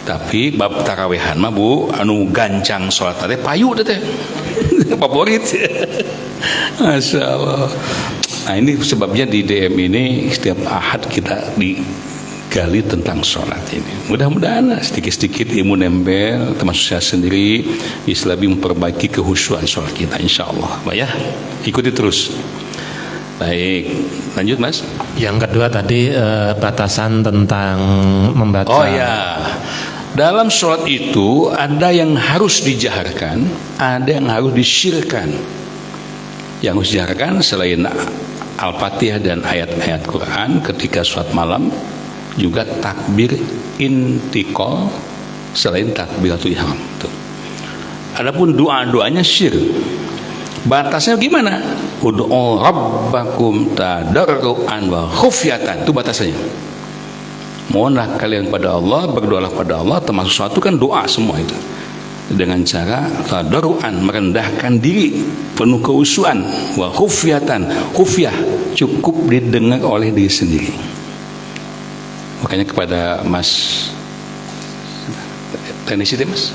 Tapi bab tarawehan mah Bu, anu gancang sholat teh payu teh. Favorit. Masya Allah. Nah, ini sebabnya di DM ini setiap Ahad kita digali tentang sholat ini. Mudah-mudahan sedikit-sedikit ilmu nempel, termasuk saya sendiri bisa lebih memperbaiki kehusuan sholat kita, insya Allah. Pak ya, ikuti terus. Baik, lanjut Mas. Yang kedua tadi batasan tentang membaca. Oh ya, dalam sholat itu ada yang harus dijaharkan, ada yang harus disyirkan. Yang harus dijaharkan selain Al-Fatihah dan ayat-ayat Quran ketika sholat malam, juga takbir intiqal selain takbiratul ihram. Adapun doa-doanya syirk. Batasnya gimana? Ud'u rabbakum tadarruan wa khufyatan, itu batasannya. Mohonlah kalian pada Allah, berdoalah pada Allah, termasuk suatu kan doa semua itu. Dengan cara tadarruan, merendahkan diri, penuh keusuhan, wa khufyatan, khufyah, cukup didengar oleh diri sendiri. Makanya kepada Mas teknisi deh Mas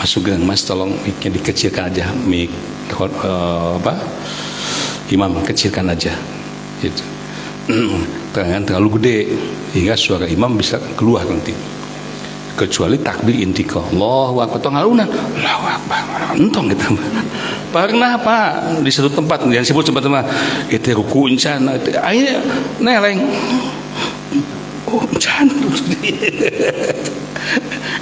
Sugeng, Mas tolong mic-nya dikecilkan aja, mic imam kecilkan aja gitu. Terlalu gede hingga suara imam bisa keluar nanti, kecuali takbir intiqal Allahu akbar ngaluna Allahu akbar entong gitu. Pernah Pak di satu tempat yang disebut tempat itu ruku encan akhirnya neleng encan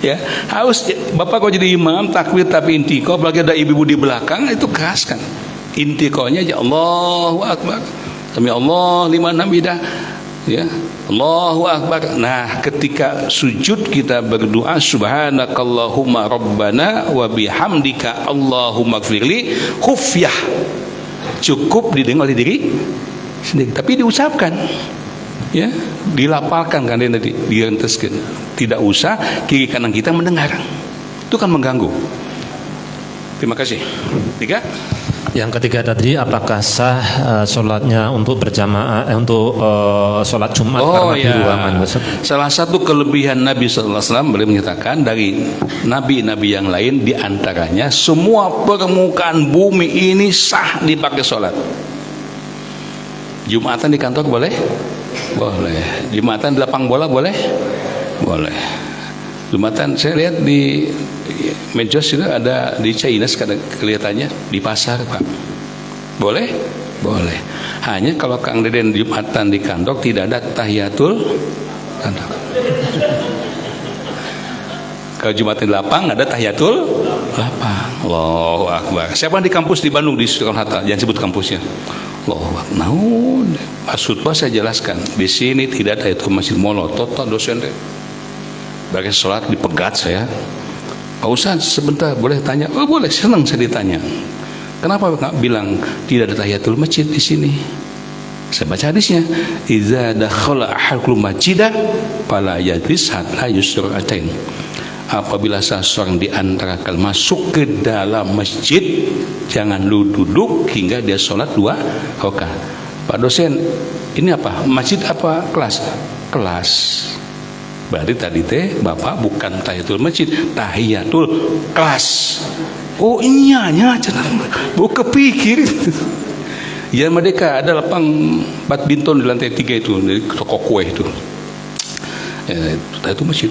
ya, harus Bapak kau jadi imam takbir tapi intiqal, apalagi ada ibu-ibu di belakang, itu keraskan. Intiqalnya aja Allahu akbar. Sami Allah liman hamidah. Ya, Allahu akbar. Nah, ketika sujud kita berdoa subhanakallahumma rabbana wa bihamdika Allahumma gfirli, khufyah. Cukup didengar oleh diri sendiri, tapi diucapkan. Ya, dilapalkan kan dia tadi, direnteskan. Tidak usah kiri kanan kita mendengar. Itu kan mengganggu. Terima kasih. 3. Yang ketiga tadi, apakah sah sholatnya untuk berjamaah untuk sholat Jumat karena di ruangan? Salah satu kelebihan Nabi SAW beliau menyatakan dari nabi-nabi yang lain, diantaranya semua permukaan bumi ini sah dipakai sholat. Jumatan di kantor boleh? Boleh. Jumatan di lapang bola boleh? Boleh. Jumatan saya lihat di medsos itu ada di China kelihatannya di pasar Pak. Boleh? Boleh. Hanya kalau Kang Deden Jumatan di kantor tidak ada tahiyatul kantor. Kalau Jumatan di lapang ada tahiyatul lapang. Allahu akbar. Siapa di kampus di Bandung di Soekarno-Hatta? Jangan sebut kampusnya. Allahu akbar. Maksud saya jelaskan. Di sini tidak ada itu masjid molo. Total dosen deh. Bagi sholat dipegat saya. Pak Ustaz sebentar boleh tanya? Oh boleh, senang saya ditanya. Kenapa nggak bilang tidak ada tahiyatul masjid di sini? Saya baca hadisnya. Iza dakhala ahadukum masjidah fala yajlis hatta yusra'atain. Apabila seseorang di antara kalian masuk ke dalam masjid, jangan lu duduk hingga dia sholat 2 rakaat. Pak dosen, Ini apa? Masjid apa kelas? Kelas. Berarti tadi teh Bapak bukan tahiyatul masjid, tahiyatul kelas. Oh iya nya cenah. Bu kepikir. Ya Merdeka ada lapang badminton di lantai 3 itu dari toko kue itu. Tahiyatul masjid.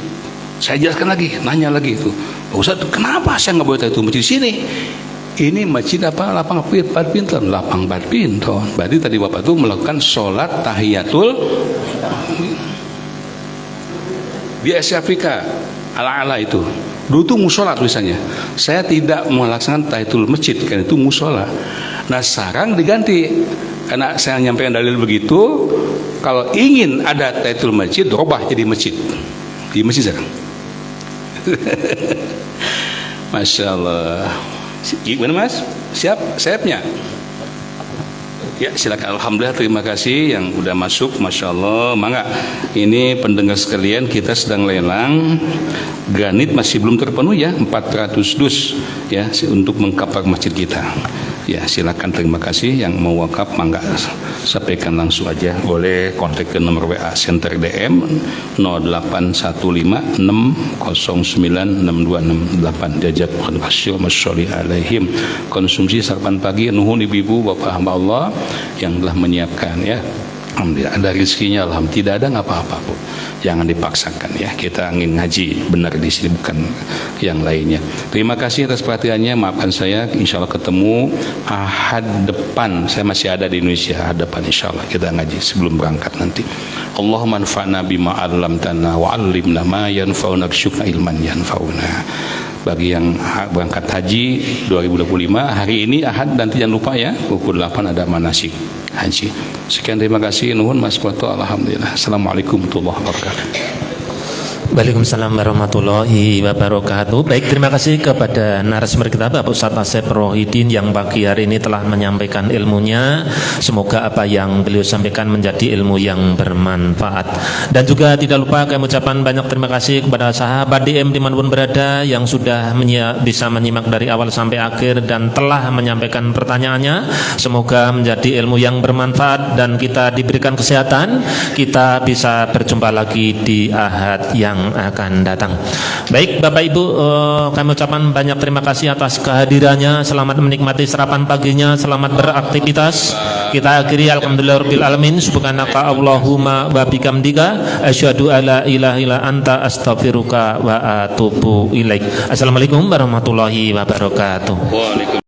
Saya jelaskan lagi, nanya lagi itu. Ustaz, kenapa saya nggak boleh tahiyatul masjid di sini? Ini masjid apa? Lapang badminton, lapang badminton. Berarti tadi Bapak itu melakukan sholat tahiyatul di Asia Afrika ala-ala itu. Dulu itu musola tulisannya. Saya tidak melaksanakan tahiyatul masjid karena itu musola. Nah sekarang diganti karena saya nyampaikan dalil begitu. Kalau ingin ada tahiyatul masjid, robah jadi masjid. Di masjid sekarang. Masya Allah. Gimana Mas? Siap? Siapnya? Ya silakan. Alhamdulillah, terima kasih yang udah masuk. Masya Allah. Mangga. Ini pendengar sekalian, kita sedang lelang. Granit masih belum terpenuhi ya, 400 dus ya untuk mengkapar masjid kita. Ya silakan, terima kasih. Yang mau wakaf mangga sampaikan langsung aja. Boleh kontak ke nomor WA Center DM 081560966268. Jazakumullahu khairan masholli alaihim. Konsumsi sarapan pagi nuhun ibu-ibu bapak hamba Allah yang telah menyiapkan ya. Alhamdulillah ada rezekinya, alhamdulillah tidak ada nggak apa-apa Bu. Jangan dipaksakan ya. Kita ingin ngaji benar di sini bukan yang lainnya. Terima kasih atas perhatiannya. Maafkan saya. Insya Allah ketemu Ahad depan. Saya masih ada di Indonesia. Ahad depan Insya Allah kita ngaji sebelum berangkat nanti. Allahumma anfa'na bima 'allamtana wa 'allimna ma yanfa'una warzuqna ilman yanfa'una. Bagi yang berangkat haji 2025 hari ini Ahad, nanti jangan lupa ya pukul 8 ada manasik haji. Sekian, terima kasih. Nuhun Mas Foto. Alhamdulillah. Assalamualaikum warahmatullahi wabarakatuh. Waalaikumsalam warahmatullahi wabarakatuh. Baik, terima kasih kepada narasumber kita Bapak Ustadz Asep Rohidin yang pagi hari ini telah menyampaikan ilmunya. Semoga apa yang beliau sampaikan menjadi ilmu yang bermanfaat. Dan juga tidak lupa kami ucapkan banyak terima kasih kepada sahabat DM dimanapun berada yang sudah bisa menyimak dari awal sampai akhir dan telah menyampaikan pertanyaannya. Semoga menjadi ilmu yang bermanfaat dan kita diberikan kesehatan. Kita bisa berjumpa lagi di Ahad yang akan datang. Baik Bapak Ibu, kami ucapkan banyak terima kasih atas kehadirannya. Selamat menikmati sarapan paginya, selamat beraktivitas. Kita akhiri alhamdulillahirabbil alamin. Subhanaka Allahumma wa bihamdika asyhadu alla ilaha illa anta astaghfiruka wa atubu ilaik. Assalamualaikum warahmatullahi wabarakatuh.